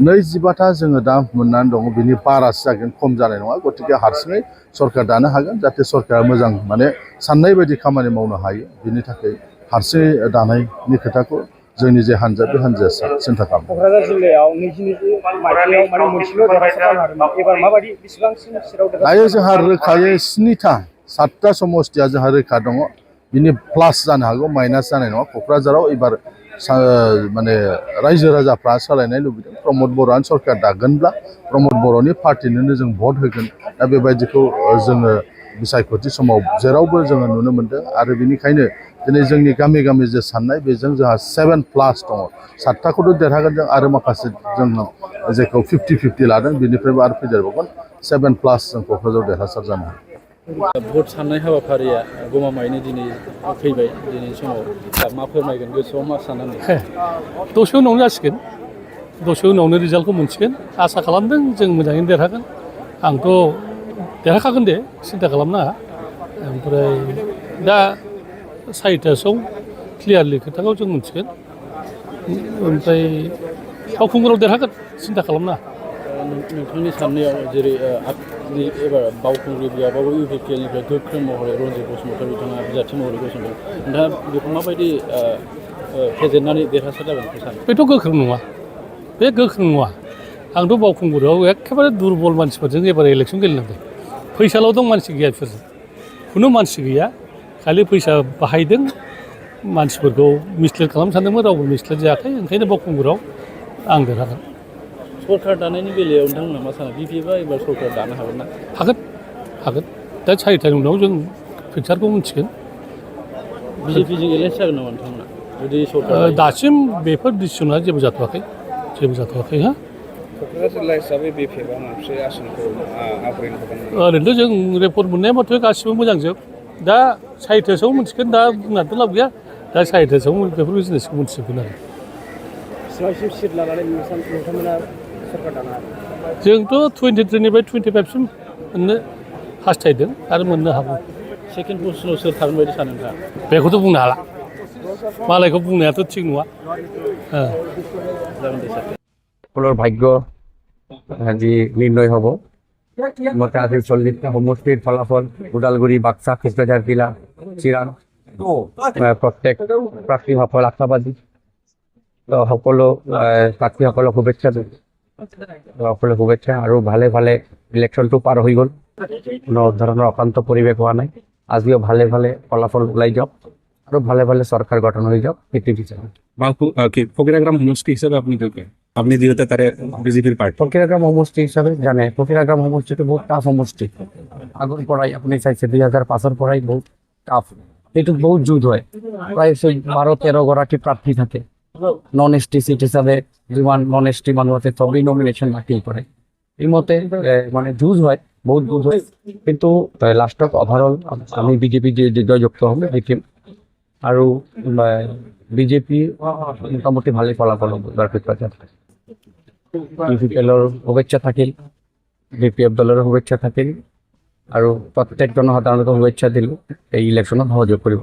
Speaker 6: 25टा जोङो दा मोननानै दङ बिनि बारासो जागोन खम जानाय नङा गतिके हारसिङै सरकार दानो हागोन जाहाथे सरकारा मोजां माने साननाय बायदि खामानि मावनो हायो बिनि थाखाय हारसिङै दानायनि खोथाखौ जोंनि जे हान्जा बे हान्जाया सिन्था खालामो
Speaker 7: क'क्राझार जिल्लायाव 22 मायथाइयाव माने मोनसेल' देरहासार जानो हादोंमोन एबार माबायदि बेसेबांसिम सिराव
Speaker 6: दायो जोंहा रोखायै 7टा समस्तिया जोंहा रोखा दङ बिनि प्लास जानो हागौ माइनास जानाय नङा क'क्राझाराव एबार माने रायजो राजाफ्रा सोलायनाय लुबैदों प्रमद बर'आनो सरकार दागोनब्ला प्रमद बर'नि पार्टिनोनो जों भट होगोन दा बेबायदिखौ जोङो बिसायख'थि समाव जेरावबो जोङो नुनो मोन्दों आरो बेनिखायनो दिनै जोंनि गामि गामि जे साननाय बेजों जोंहा 7+ दङ 7टाखौथ' देरहागोन जों आरो माखासे जों जेखौ 50-50 लादों बेनिफ्रायबो आरो फैदेरबावगोन 7+ जों क'क्राझाराव देरहासार जानो हागोन
Speaker 8: भट साननाय हाबाफारिया गमामायैनो दिनै फैबाय दिनै समाव मा फोरमायगोन गोसोआव मा साननानै
Speaker 9: दसे उनावनो जासिगोन दसे उनावनो रिजाल्टखौ मोनसिगोन आसा खालामदों जों मोजाङैनो देरहागोन आंथ' देरहाखागोन दे सिन्था खालामनाङा ओमफ्राय दा 4टासोआव क्लियारलि खोथाखौ जों मोनसिगोन ओमफ्राय बावखुंग्रियाव देरहागोन सिन्था खालामनाङा
Speaker 8: नोंथांनि साननायाव जेरै एबार बावखुंग्रि बियाबाबो इउपिपिएलनिफ्राय गोख्रों महरै रन्जित बसुमतारी बिथाङा बिजाथि महरै गसंदों नोंथाङा बेखौ माबायदि फेजेननानै देरहासार जागोन सानो
Speaker 9: बेथ' गोख्रों नङा बे गोख्रों नङा आंथ' बावखुंग्रियाव एखेबारे दुरबल मानसिफोरजों एबार इलेक्सन गेलेनांदों फैसाल' दं मानसि गैया बिसोरजों खुनु मानसि गैया खालि फैसा बाहायदों मानसिफोरखौ मिसलिड खालामनो सानदोंमोन रावबो मिसलिड जायाखै ओंखायनो बावखुंग्रियाव आं देरहागोन
Speaker 8: सरकार दानायनि बेलायाव नोंथांमोना मा सानो बिपिएफआ एबार सरकार दानो हागोन ना
Speaker 9: हागोन दा 4टानि उनाव जों पिक्सारखौ मिथिगोन
Speaker 8: बिजेपिजों एलायन्स जागोन नामा नोंथांमोना जुदि सरकार
Speaker 9: दासिम बेफोर डिसिसना जेबो जाथ'वाखै हा
Speaker 5: क'क्राझार जिल्ला हिसाबै बिपिएफआ मोनसे आसनखौ आवग्रिनो हागोन
Speaker 9: ओरैनोथ' जों रिपर्ट मोननाय मथे गासिबो मोजांजोब दा 4टासोआव मोनसिगोन दा बुंनानैथ' लाब गैया दा 4टासोआव बेफोर जिनिसखौ मोनथिजोबगोन आरो
Speaker 7: बेसेबांसिम सिट लानानै नोंथांमोना सरकार दानो हागोन जोंथ' 23निफ्राय 25सिम मोननो हास्थायदों आरो मोननो हागौ
Speaker 8: सेकेन्ड पजिसनाव सोर थागोन बायदि सानो नोंथाङा?
Speaker 9: बेखौथ' बुंनो हाला मालायखौ बुंनायाथ' थिग नङा
Speaker 8: जागोन दे सार।
Speaker 5: সকলৰ ভাগ্য আজি নিৰ্ণয় হ'ব মতে আজি 40টা সমষ্টিৰ ফলাফল ওদালগুৰি বাক্সা কোকৰাঝাৰ জিলা চিৰাং প্ৰত্যেক প্ৰাৰ্থীসকল আশাবাদী সকলো প্ৰাৰ্থীসকলক শুভেচ্ছা সকলো শুভেচ্ছা আৰু ভালে ভালে ইলেকশ্যনটো পাৰ হৈ গ'ল কোনো ধৰণৰ অশান্ত পৰিৱেশ হোৱা নাই আজিও ভালে ভালে ফলাফল ওলাই যাওক আৰু ভালে ভালে চৰকাৰ গঠন হৈ যাওক সেইটো বিচাৰোঁ
Speaker 10: ফকিৰাগ্ৰাম সমষ্টি হিচাপে আপনি যিহেতু তাৰে বিজেপিৰ পাৰ্টি
Speaker 5: ফকিৰাগ্ৰাম সমষ্টি হিচাপে জানে ফকিৰাগ্ৰাম সমষ্টিটো বহুত টাফ সমষ্টি আগৰ পৰাই আপুনি চাইছে 2005-ৰ পৰাই বহুত টাফ এইটোত বহুত যুদ্ধ হয় প্ৰায় 12-13 গৰাকী প্ৰাৰ্থী থাকে নন এছ টি চিট হিচাপে যিমান নন এছ টি মানুহ আছে চবেই নমিনেশ্যন দাখিল কৰে এইমতে মানে যুঁজ হয় বহুত যুঁজ হয় কিন্তু লাষ্টত অভাৰঅল আমি বিজেপি জয়যুক্ত হ'ম দেখিম আৰু বিজেপি মোটামুটি ভালেই ফলাফল হ'ব ইউপিপিএলৰ শুভেচ্ছা থাকিল BPF দলৰ শুভেচ্ছা থাকিল আৰু প্ৰত্যেক জনসাধাৰণক শুভেচ্ছা দিলোঁ এই ইলেকশ্যনত সহযোগ কৰিব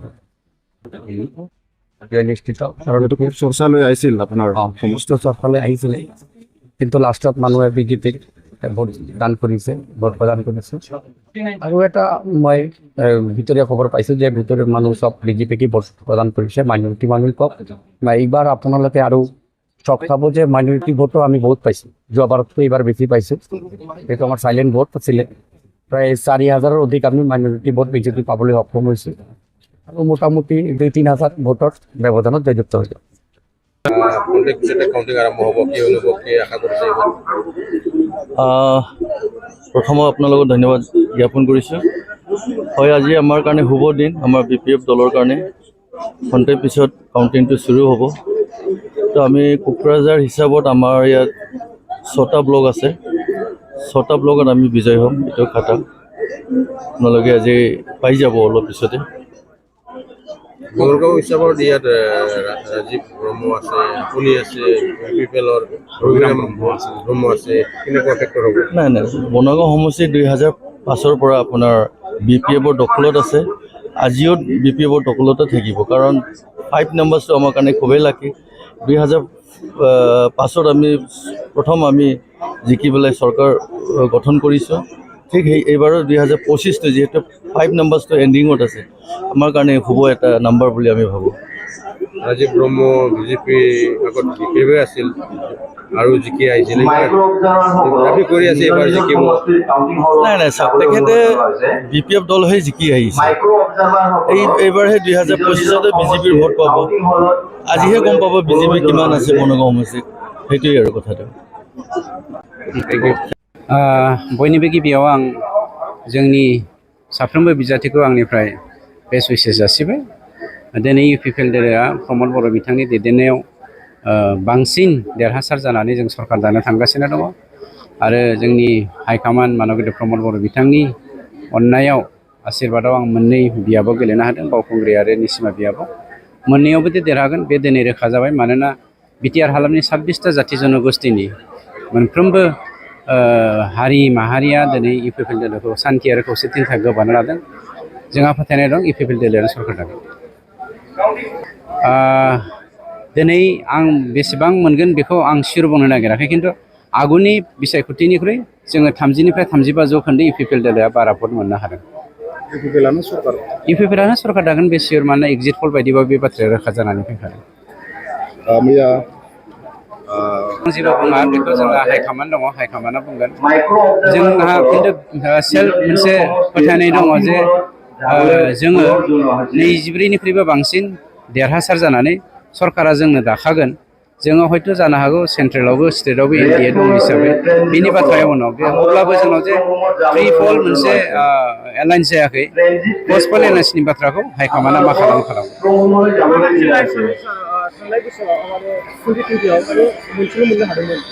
Speaker 5: নিশ্চিত কাৰণ এইটো খুব চৰ্চালৈ আহিছিল আপোনাৰ সমস্ত চৰ্চালৈ আহিছিলে কিন্তু লাষ্টত মানুহে বিজেপিক ভোট দান কৰিছে ভোট প্ৰদান কৰিছে আৰু এটা মই ভিতৰীয়া খবৰ পাইছোঁ যে ভিতৰৰ মানুহ চব বিজেপিকে ভোট প্ৰদান কৰিছে মাইনৰিটি মানুহ কওক এইবাৰ আপোনালোকে আৰু চক খাব যে মাইনৰিটি ভোটো আমি বহুত পাইছোঁ যোৱাবাৰতকৈ এইবাৰ বেছি পাইছোঁ সেইটো আমাৰ চাইলেণ্ট ভোট আছিলে প্ৰায় 4,000-ৰ অধিক আমি মাইনৰিটি ভোট বিজেপি পাবলৈ সক্ষম হৈছোঁ আৰু মোটামুটি 2-3 হাজাৰ ভোটৰ ব্যৱধানত জয়যুক্ত হৈছে
Speaker 11: প্ৰথমে আপোনালোকক ধন্যবাদ জ্ঞাপন কৰিছোঁ হয় আজি আমাৰ কাৰণে শুভ দিন আমাৰ BPF দলৰ কাৰণে ঘণ্টাৰ পিছত কাউণ্টিংটো চুৰু হ'ব তো আমি কোকৰাঝাৰ হিচাপত আমাৰ ইয়াত 6টা ব্লক আছে 6টা ব্লকত আমি বিজয় হ'ম এইটো খাটা আপোনালোকে আজি পাই যাব অলপ পিছতে
Speaker 12: বনগাঁও হিচাপত ইয়াত ৰাজীৱ ব্ৰহ্ম আছে আপুনি আছে BPL-ৰ ব্ৰহ্ম আছে কেনেকুৱা ফেক্টৰ হ'ব
Speaker 11: নাই বনগাঁও সমষ্টি 2005-ৰ পৰা আপোনাৰ BPF-ৰ দখলত আছে আজিও BPF-ৰ দখলতে থাকিব কাৰণ 5 নম্বৰটো আমাৰ কাৰণে খুবেই লাকি 2005-ত আমি প্ৰথম আমি জিকি পেলাই চৰকাৰ গঠন কৰিছোঁ ঠিক এইবাৰো 2025টো যিহেতু 5 নম্বৰটো এণ্ডিঙত আছে আমাৰ কাৰণে শুভ এটা নাম্বাৰ বুলি আমি ভাবোঁ
Speaker 12: ৰাজীৱ ব্ৰহ্ম বিজেপি আগত BPF আছিল আৰু জিকি আহিছিল আপুনি কৰি আছে এইবাৰ জিকিব
Speaker 11: নাই চাওক তেখেতে BPF দল হৈ জিকি আহিছে এইবাৰহে 2025-তে বিজেপিৰ ভোট পাব আজিহে গম পাব বিজেপি কিমান আছে বনগাঁও সমষ্টিত সেইটোৱেই আৰু কথাটো
Speaker 5: बयनिबो गिबियाव आं जोंनि साफ्रोमबो बिजाथिखौ आंनिफ्राय बेस्ट उइसेस जासिबाय दिनै UPPL दोलोआ प्रमद बर' बिथांनि दैदेननायाव बांसिन देरहासार जानानै जों सरकार दानो थांगासिनो दङ आरो जोंनि हाइकमान्ड मानगोदै प्रमद बर' बिथांनि अननायाव आशीर्बादाव आं मोननै बियाबाव गेलेनो हादों बावखुंग्रि आरो निसिमा बियाबाव मोननैयावबो देरहागोन बे दिनै रोखा जाबाय मानोना बिटिआर हालामनि 26टा जाथि जनगोष्ठीनि मोनफ्रोमबो हारि माहारिया दिनै UPPL दोलोखौ सान्थि आरो खौसेथिनि थाखाय गोबानो लादों जोंहा फोथायनाय दं UPPL दोलोआनो सरकार दागोन दिनै आं बेसेबां मोनगोन बेखौ आं सियर बुंनो नागिराखै खिन्थु आगुनि बिसायख'थिनिख्रुइ जोङो 30निफ्राय 35 जौखोन्दो UPPL दोलोआ बारा भट मोननो हादों UPPLआनो सरकार दागोन बे सियर मानोना एग्जिट पल बायदिबा बे बाथ्राया रोखा जानानै फैखादों जेबो बुङा बेखौ जोंहा हाइकमान्ड दङ हाइकमान्डआ बुंगोन जोंहा खिन्थु सेल्फ मोनसे फोथायनाय दङ जे जोङो 24निख्रुइबो बांसिन देरहासार जानानै सरकारा जोंनो दाखागोन जोङो हयथ' जानो हागौ सेन्ट्रेलावबो स्टेटआवबो NDA दं हिसाबै बेनि बाथ्राया उनाव बे अब्लाबो जोंनाव जे फ्रि फल मोनसे एलायन्स जायाखै पस्ट पल एलायन्सनि बाथ्राखौ हाइकमान्डआ मा खालामो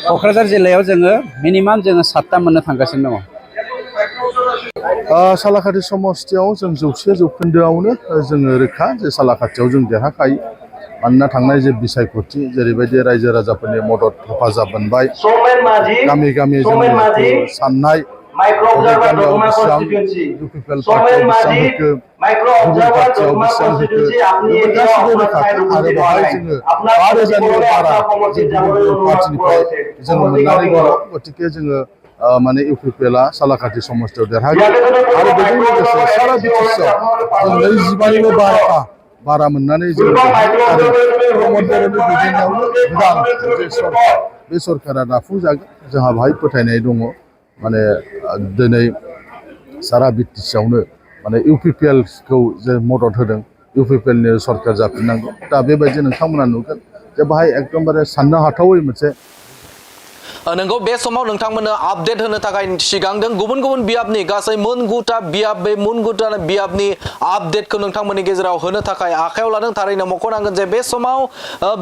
Speaker 5: क'क्राझार जिल्लायाव जोङो मिनिमाम जोङो 7टा मोननो थांगासिनो दङ
Speaker 6: सालाकाटि समस्तियाव जों 100 जौखोन्दोआवनो जोङो रोखा जे सालाकाटियाव जों देरहाखायो मानोना थांनाय जे बिसायख'थि जेरैबायदि रायजो राजाफोरनि मदद हेफाजाब मोनबाय गामि गामि जोंनि साननाय गामियाव बेसेबां इउपिपिएल पार्टियाव बेसेबां होखो गुबुन पार्टियाव बेसेबां होखो बेफोर गासिबो रोखाखा आरो बेवहाय जोङो 5,000निबो बारा जों गुबुन गुबुन पार्टिनिफ्राय जोङो मोननानै दङ गतिके जोङो माने इउपिपिएलआ सालाकाथि समस्तियाव देरहागोन आरो बेजों लोगोसे सारा बिटिसिआव जों 25निबो बारा मोननानै जों आरो प्रमद बर'नि दैदेननायावनो गोदान जे सरकार बे सरकारा दाफुंजागोन जोंहा बाहाय फोथायनाय दङ माने दिनै सारा बिटिसिआवनो माने इउपिपिएलखौ जे मदद होदों इउपिपिएलनि सरकार जाफिननांगौ दा बेबायदि नोंथांमोना नुगोन जे बाहाय एकदमबारे साननो हाथावै मोनसे
Speaker 3: नंगौ बे समाव नोंथांमोननो आपडेट होनो थाखाय सिगांदों गुबुन गुबुन बियाबनि गासै मोनगुटा बियाब बे मोनगुटा बियाबनि आपडेटखौ नोंथांमोननि गेजेराव होनो थाखाय आखायाव लादों थारैनो मख'नांगोन जे बे समाव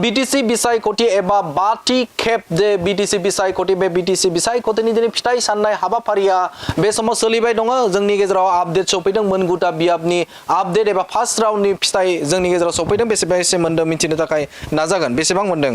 Speaker 3: बीटीसी बिसायख'थि एबा बाथि खेब जे बीटीसी बिसायख'थि बे बीटीसी बिसायख'थिनि दिनै फिथाइ साननाय हाबाफारिया बे समाव सोलिबाय दङ जोंनि गेजेराव आपडेट सफैदों मोनगुटा बियाबनि आपडेट एबा फार्स्ट राउन्डनि फिथाइ जोंनि गेजेराव सफैदों बेसेबांसे मोन्दों मिथिनो थाखाय नाजागोन बेसेबां मोन्दों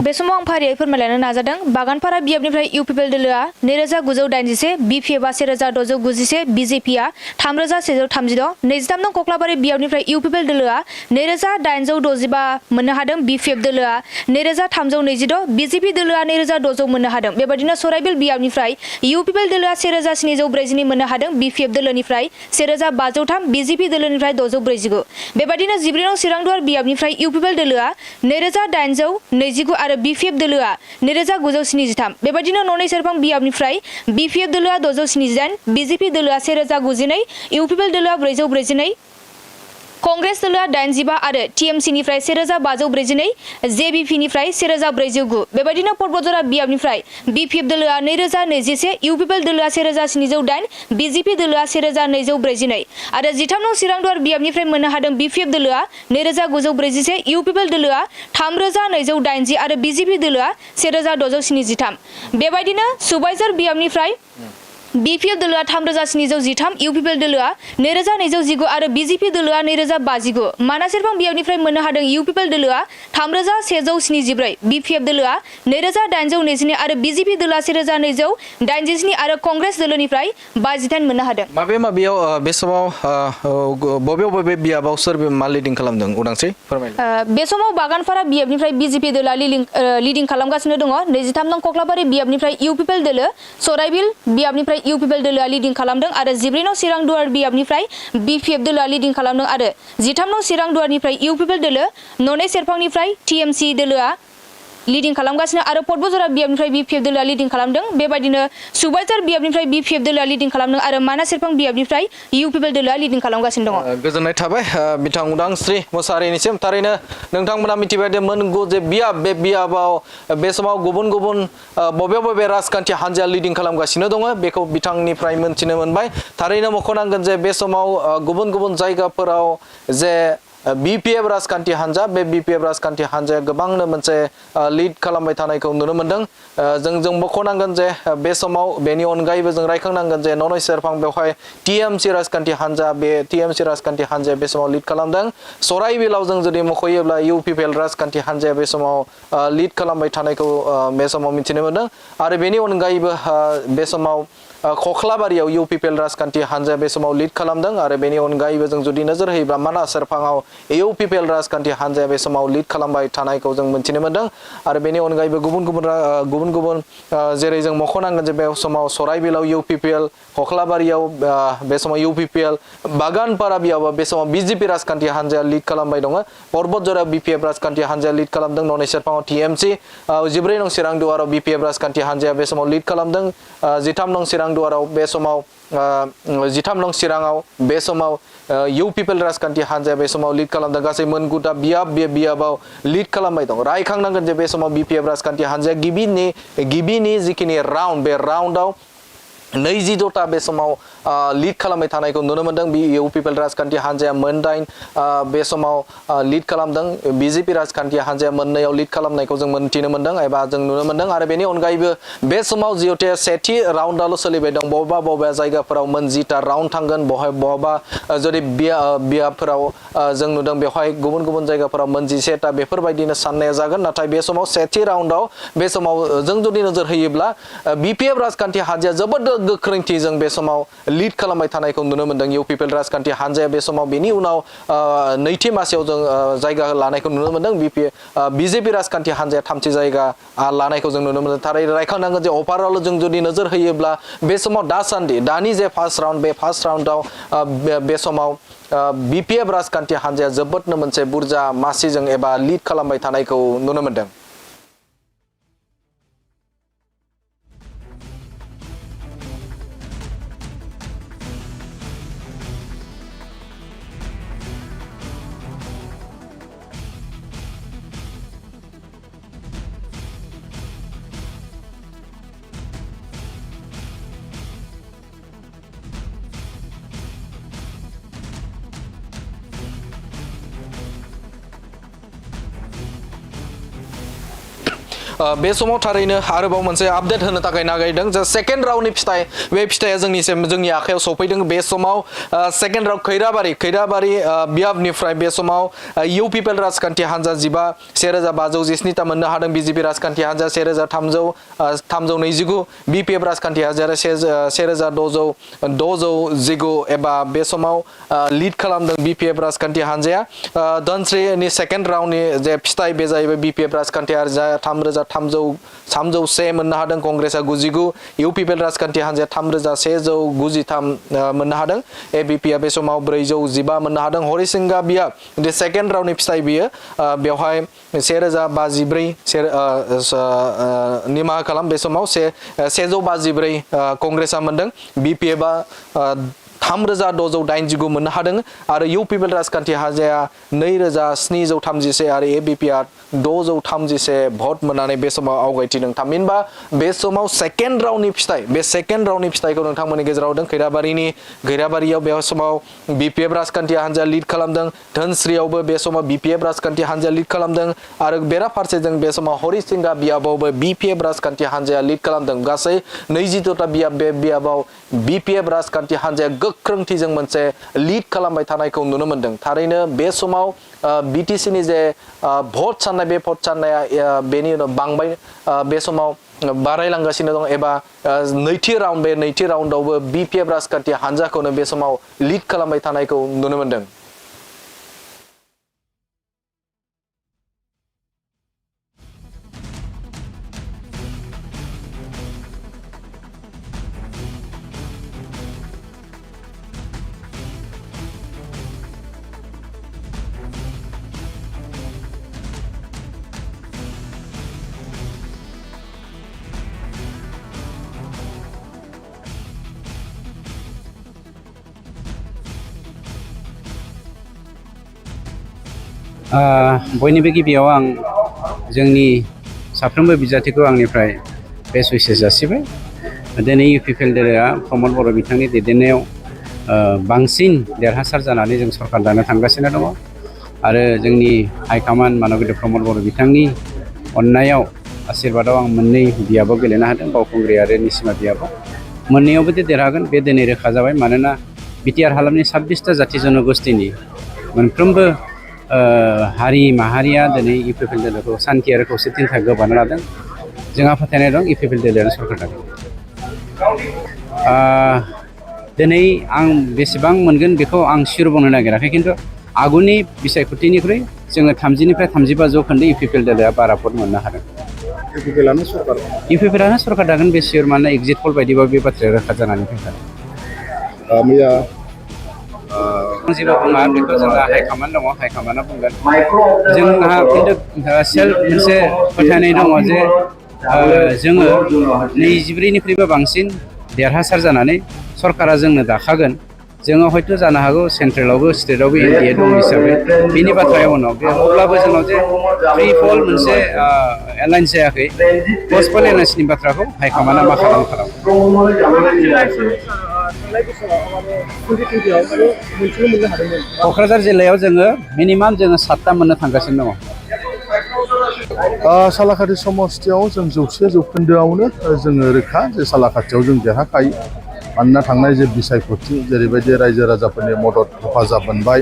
Speaker 4: बे समाव आं फारियै फोरमायलांनो नाजादों बागानपारा बियाबनिफ्राय इउपिपिएल दोलोआ 9,981 बिपिएफआ 1,691 बिजेपिआ 3,136 23 नं कक्लाबारि बियाबनिफ्राय इउपिपिएल दोलोआ 9,865 मोननो हादों बिपिएफ दोलोआ 9,326 बिजेपि दोलोआ 9,600 मोननो हादों बेबायदिनो सराइबिल बियाबनिफ्राय इउपिपिएल दोलोआ 1,742 मोननो हादों बिपिएफ दोलोनिफ्राय 1,503 बिजेपि दोलोनिफ्राय 649 बेबायदिनो 14 नं चिरांदुवार बियाबनिफ्राय इउपिपिएल दोलोआ 9,829 आरो बिपिएफ दोलोआ 9,973 बेबायदिनो ननै सेरफां बियाबनिफ्राय बिपिएफ दोलोआ 678 बिजेपि दोलोआ 1,092 इउपिपिएल दोलोआ 442 कांग्रेस दोलोआ 85 आरो टीएमसीनिफ्राय 1,542 जेबीपीनिफ्राय 1,409 बेबायदिनो पर्बतजरा बियाबनिफ्राय बिपिएफ दोलोआ 9,021 इउपिपिएल दोलोआ 1,708 बिजेपि दोलोआ 1,242 आरो 13 नं चिरांदुवार बियाबनिफ्राय मोननो हादों बिपिएफ दोलोआ 9,941 इउपिपिएल दोलोआ 3,280 आरो बिजेपि दोलोआ 1,673 बेबायदिनो सुबाइजार बियाबनिफ्राय बिपिएफ दोलोआ 3,713 इउपिपिएल दोलोआ 9,219 आरो बिजेपि दोलोआ 9,059 मानासेरफां बियाबनिफ्राय मोननो हादों इउपिपिएल दोलोआ 3,174 बिपिएफ दोलोआ 9,822 आरो बिजेपि दोलोआ 1,287 आरो कांग्रेस दोलोनिफ्राय 58 मोननो हादों
Speaker 3: माबेयाव बे समाव बबे बियाबाव सोर मा लिडिं खालामदों उदांस्रि फोरमायलाय
Speaker 4: बे समाव बागानपारा बियाबनिफ्राय बिजेपि दोलोआ लिडिं खालामगासिनो दङ 23 नं कक्लाबारि बियाबनिफ्राय इउपिपिएल दोलो सराइबिल बियाबनिफ्राय इउपिपिएल दोलोआ लिडिं खालामदों आरो 14 नं चिरांदुवार बियाबनिफ्राय बिपिएफ दोलोआ लिडिं खालामदों आरो 13 नं चिरांदुवारनिफ्राय इउपिपिएल दोलो ननै सेरफांनिफ्राय टीएमसी दोलोआ लिडिं खालामगासिनो आरो पर्बतजरा बियाबनिफ्राय बिपिएफ दोलोआ लिडिं खालामदों बेबायदिनो सुबाइजार बियाबनिफ्राय बिपिएफ दोलोआ लिडिं खालामदों आरो मानासेरफां बियाबनिफ्राय इउपिपिएल दोलोआ लिडिं खालामगासिनो दङ
Speaker 3: गोजोननाय थाबाय बिथां उदांस्रि मोसाहारिनिसिम थारैनो नोंथांमोना मिथिबाय दे मोनगु जे बियाब बे बियाबाव बे समाव गुबुन गुबुन बबे राजखान्थि हान्जाया लिडिं खालामगासिनो दङ बेखौ बिथांनिफ्राय मोनथिनो मोनबाय थारैनो मख'नांगोन जे बे समाव गुबुन गुबुन जायगाफोराव जे बीपीएफ राजखान्थि हान्जा बे बीपीएफ राजखान्थि हान्जाया गोबांनो मोनसे लिड खालामबाय थानायखौ नुनो मोनदों जों मख'नांगोन जे बे समाव बेनि अनगायैबो जों रायखांनांगोन जे ननै सेरफां बेवहाय टीएमसी राजखान्थि हान्जा बे टीएमसी राजखान्थि हान्जाया बे समाव लिड खालामदों सराइबिलाव जों जुदि मख'योब्ला इउपिपिएल राजखान्थि हान्जाया बे समाव लिड खालामबाय थानायखौ बे समाव मिथिनो मोनदों आरो बेनि अनगायैबो बे समाव कक्लाबारियाव इउपिपिएल राजखान्थि हान्जाया बे समाव लिड खालामदों आरो बेनि अनगायैबो जों जुदि नोजोर होयोब्ला मानास सेरफाङाव इउपिपिएल राजखान्थि हान्जाया बे समाव लिड खालामबाय थानायखौ जों मिथिनो मोनदों आरो बेनि अनगायैबो गुबुन गुबुन जेरै जों मख'नांगोन जे बे समाव सराइबिलाव इउपिपिएल कक्लाबारियाव बे समाव इउपिपिएल बागानपारा बियाव बे समाव बिजेपि राजखान्थि हान्जाया लिड खालामबाय दङ पर्बतजरा बिपिएफ राजखान्थि हान्जाया लिड खालामदों ननै सेरफाङाव टीएमसी 14 नं चिरांदुवाराव बिपिएफ राजखान्थि हान्जाया बे समाव लिड खालामदों 13 नं चिरांदुवाराव बे समाव 13 नं चिराङाव बे समाव इउपिपिएल राजखान्थि हान्जाया बे समाव लिड खालामदों गासै मोनगुटा बियाबाव लिड खालामबाय दं रायखांनांगोन जे बे समाव बिपिएफ राजखान्थि हान्जाया गिबिनि जिखिनि राउन्ड बे राउन्डआव 26टा बे समाव लिड खालामबाय थानायखौ नुनो मोनदों इउपिपिएल राजखान्थि हान्जाया मोन8 बे समाव लिड खालामदों बिजेपि राजखान्थि हान्जाया मोननैयाव लिड खालामनायखौ जों मोनथिनो मोनदों एबा जों नुनो मोनदों आरो बेनि अनगायैबो बे समाव जिहेतु सेथि राउन्डआल' सोलिबाय दं बबेबा जायगाफोराव मोनजिटा राउन्ड थांगोन बहाबा जुदि बियाबफोराव जों नुदों बेवहाय गुबुन जायगाफोराव मोनजिसेटा बेफोरबायदिनो साननाया जागोन नाथाय बे समाव सेथि राउन्डआव बे समाव जों जुदि नोजोर होयोब्ला बिपिएफ राजखान्थि हान्जाया जोबोद गोख्रोंथि जों बे समाव लिड खालामबाय थानायखौ नुनो मोनदों इउ पिपिएल राजखान्थि हान्जाया बे समाव बेनि उनाव नैथि मासियाव जों जायगा लानायखौ नुनो मोनदों बिजेपि राजखान्थि हान्जाया थामथि जायगा लानायखौ जों नुनो मोनदों थारै रायखांनांगोन जे अभारअल जों जुदि नोजोर होयोब्ला बे समाव दासान्दि दानि जे फार्स्ट राउन्ड बे फार्स्ट राउन्डआव बे समाव बिपिएफ राजखान्थि हान्जाया जोबोदनो मोनसे बुरजा मासिजों एबा लिड खालामबाय थानायखौ नुनो मोनदों बे समाव थारैनो आरोबाव मोनसे आपडेट होनो थाखाय नागिरदों जे सेकेन्ड राउन्डनि फिथाइ बे फिथाइया जोंनि आखायाव सफैदों बे समाव सेकेन्ड राउन्ड खैराबारि बियाबनिफ्राय बे समाव इउ पिपिएल राजखान्थि हान्जा 15,517 मोननो हादों बिजेपि राजखान्थि हान्जा 13,329 बिपिएफ राजखान्थि हान्जा 1,619 एबा बे समाव लिड खालामदों बिपिएफ राजखान्थि हान्जाया धनस्रीनि सेकेन्ड राउन्डनि जे फिथाइ बे जाहैबाय बिपिएफ राजखान्थि हान्जाया 3,301 मोननो हादों कंग्रेसआ 99 इउ पिपिएल राजखान्थि हान्जाया 3,193 मोननो हादों एबिपिआ बे समाव 415 मोननो हादों हरिसिंगा बिया बे सेकेन्ड राउन्डनि फिथाइ बियो बेवहाय 1,054 निमाहा खालाम बे समाव 154 कंग्रेसआ मोनदों बिपिएफआ 3,689 मोननो हादों आरो इउ पिपिएल राजखान्थि हान्जाया 2,731 आरो एबिपिआ 631 भट मोननानै बे समाव आवगायथिदों थामहिनबा बे समाव सेकेन्ड राउन्डनि फिथाइखौ नोंथांमोननि गेजेराव होदों खैराबारियाव बे समाव बिपिएफ राजखान्थि हान्जाया लिड खालामदों धनस्रीयावबो बे समाव बिपिएफ राजखान्थि हान्जाया लिड खालामदों आरो बेराफारसेजों बे समाव हरिसिंगा बियाबावबो बिपिएफ राजखान्थि हान्जाया लिड खालामदों गासै 22ता बियाब बे बियाबाव बिपिएफ राजखान्थि हान्जाया गोख्रोंथिजों मोनसे लिड खालामबाय थानायखौ नुनो मोनदों थारैनो बे समाव बिटिसिनि जे भट साननाय बे भट साननाया बेनि उनाव बांबाय बे समाव बारायलांगासिनो दं एबा नैथि राउन्डआवबो बिपिएफ राजखान्थि हान्जाखौनो बे समाव लिड खालामबाय थानायखौ नुनो मोनदों
Speaker 5: बयनिबो गिबियाव आं जोंनि साफ्रोमबो बिजाथिखौ आंनिफ्राय बेस्ट उइसेस जासिबाय दिनै इउ पिपिएल दोलोआ प्रमद बर' बिथांनि दैदेननायाव बांसिन देरहासार जानानै जों सरकार दानो थांगासिनो दङ आरो जोंनि हाइकमान्ड मानगोदै प्रमद बर' बिथांनि अननायाव आशीर्बादाव आं मोननै बियाबाव गेलेनो हादों बावखुंग्रि आरो निसिमा बियाबाव मोननैयावबो देरहागोन बे दिनै रोखा जाबाय मानोना बिटिआर हालामनि 26ता जाथि जनगोष्ठीनि मोनफ्रोमबो हारि माहारिया दिनै इउ पिपिएल दोलोखौ सान्थि आरो खौसेथिनि थाखाय गोबानो लादों जोंहा फोथायनाय दं इउ पिपिएल दोलोआनो सरकार दागोन दिनै आं बेसेबां मोनगोन बेखौ आं सियर बुंनो नागिराखै खिन्थु आगुनि बिसायख'थिनिख्रुइ जोङो 30निफ्राय 35 जौखोन्दो इउ पिपिएल दोलोआ बारा भट मोननो हादों इउ पिपिएलआनो सरकार दागोन बे सियर मानोना एग्जिट पल बायदिबा बे बाथ्राया रोखा जानानै फैखादों जेबो बुङा बेखौ जोंहा हाइकमान्ड दङ हाइकमान्डआ बुंगोन जोंहा खिन्थु सेल्फ मोनसे फोथायनाय दङ जे जोङो 24निख्रुइबो बांसिन देरहासार जानानै सरकारा जोंनो दाखागोन जोङो हयथ' जानो हागौ सेन्ट्रेलावबो स्टेटआवबो एनडिए दं हिसाबै बेनि बाथ्राया उनाव बे अब्लाबो जोंनाव जे फ्रि फल मोनसे एलायन्स जायाखै पस्ट पल एलायन्सनि बाथ्राखौ हाइकमान्डआ मा खालामो क'क्राझार जिल्लायाव जोङो मिनिमाम जोङो 7ता मोननो थांगासिनो दङ
Speaker 6: सालाकाटि समस्थियाव जों 100 जौखोन्दोआवनो जोङो रोखा जे सालाकाटियाव जों देरहाखायो मानोना थांनाय जे बिसायख'थि जेरैबायदि रायजो राजाफोरनि मदद हेफाजाब मोनबाय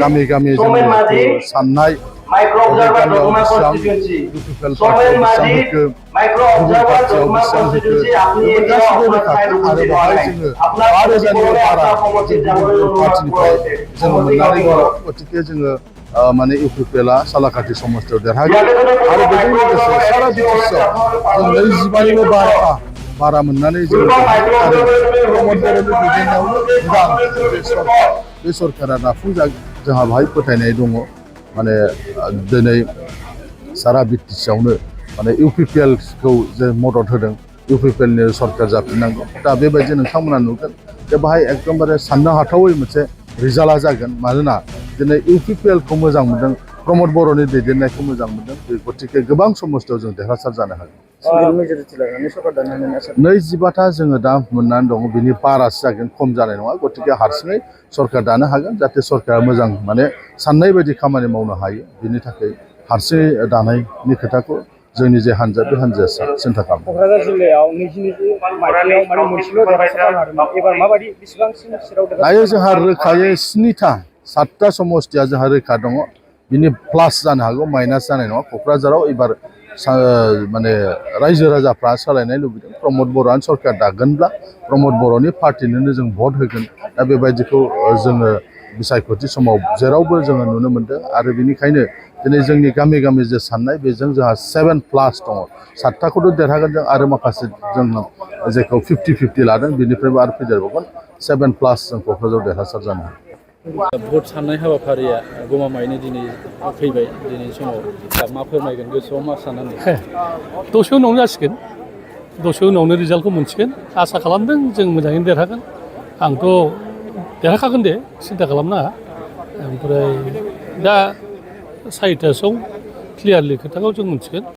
Speaker 6: गामि गामि जोंनि साननाय गामियाव बेसेबां इउपिपिएल पार्टियाव बेसेबां होखो गुबुन पार्टियाव बेसेबां होखो बेफोर गासिबो रोखाखौ आरो बेवहाय जोङो 5,000निबो बारा जों गुबुन गुबुन पार्टिनिफ्राय जोङो मोननानै दङ गतिके जोङो माने इउपिपिएलआ सालाकाथि समस्तियाव देरहागोन आरो बेजों लोगोसे सारा बिटिसिआव जों 25निबो बारा मोननानै जों आरो प्रमद बर'नि दैदेननायावनो गोदान बे सरकारा दाफुंजागोन जोंहा बाहाय फोथायनाय दङ माने दिनै सारा बिटिसिआवनो माने इउपिपिएलखौ जे मदद होदों इउपिपिएलनि सरकार जाफिननांगौ दा बेबायदि नोंथांमोना नुगोन जे बाहाय एकदमबारे साननो हाथावै मोनसे रिजाल्टआ जागोन मानोना दिनै इउपिपिएलखौ मोजां मोनदों प्रमद बर'नि दैदेननायखौ मोजां मोनदों गतिके गोबां समस्तियाव जों देरहासार जानो हागोन 25टा जोङो दा मोननानै दङ बिनि बारासो जागोन खम जानाय नङा गतिके हारसिङै सरकार दानो हागोन जाहाथे सरकारा मोजां माने साननाय बायदि खामानि मावनो हायो बिनि थाखाय हारसिङै दानायनि खोथाखौ जोंनि जे हान्जा बे हान्जाया सिन्था खालामो
Speaker 7: क'क्राझार जिल्लायाव 2020 मायथाइयाव माने मोनसेल' देरहासार जानो हादोंमोन एबार माबायदि बेसेबांसिम सिराव
Speaker 6: दायो जोंहा रोखायै 7टा समस्तिया जोंहा रोखा दङ बिनि प्लास जानो हागौ माइनास जानाय नङा क'क्राझाराव एबार माने रायजो राजाफ्रा सोलायनाय लुबैदों प्रमद बर'आनो सरकार दागोनब्ला प्रमद बर'नि पार्टिनोनो जों भट होगोन दा बेबायदिखौ जोङो बिसायख'थि समाव जेरावबो जोङो नुनो मोन्दों आरो बेनिखायनो दिनै जोंनि गामि गामि जे साननाय बेजों जोंहा 7+ दङ 7टाखौथ' देरहागोन जों आरो माखासे जों जेखौ 50-50 लादों बेनिफ्रायबो आरो फैदेरबावगोन 7+ जों क'क्राझाराव देरहासार जानो हागोन
Speaker 8: भट साननाय हाबाफारिया गमामायैनो दिनै फैबाय दिनै समाव मा फोरमायगोन गोसोआव मा साननानै
Speaker 9: दसे उनावनो जासिगोन दसे उनावनो रिजाल्टखौ मोनसिगोन आसा खालामदों जों मोजाङैनो देरहागोन आंथ' देरहाखागोन दे सिन्था खालामनाङा ओमफ्राय दा 4टासोआव क्लियारलि खोथाखौ जों मोनसिगोन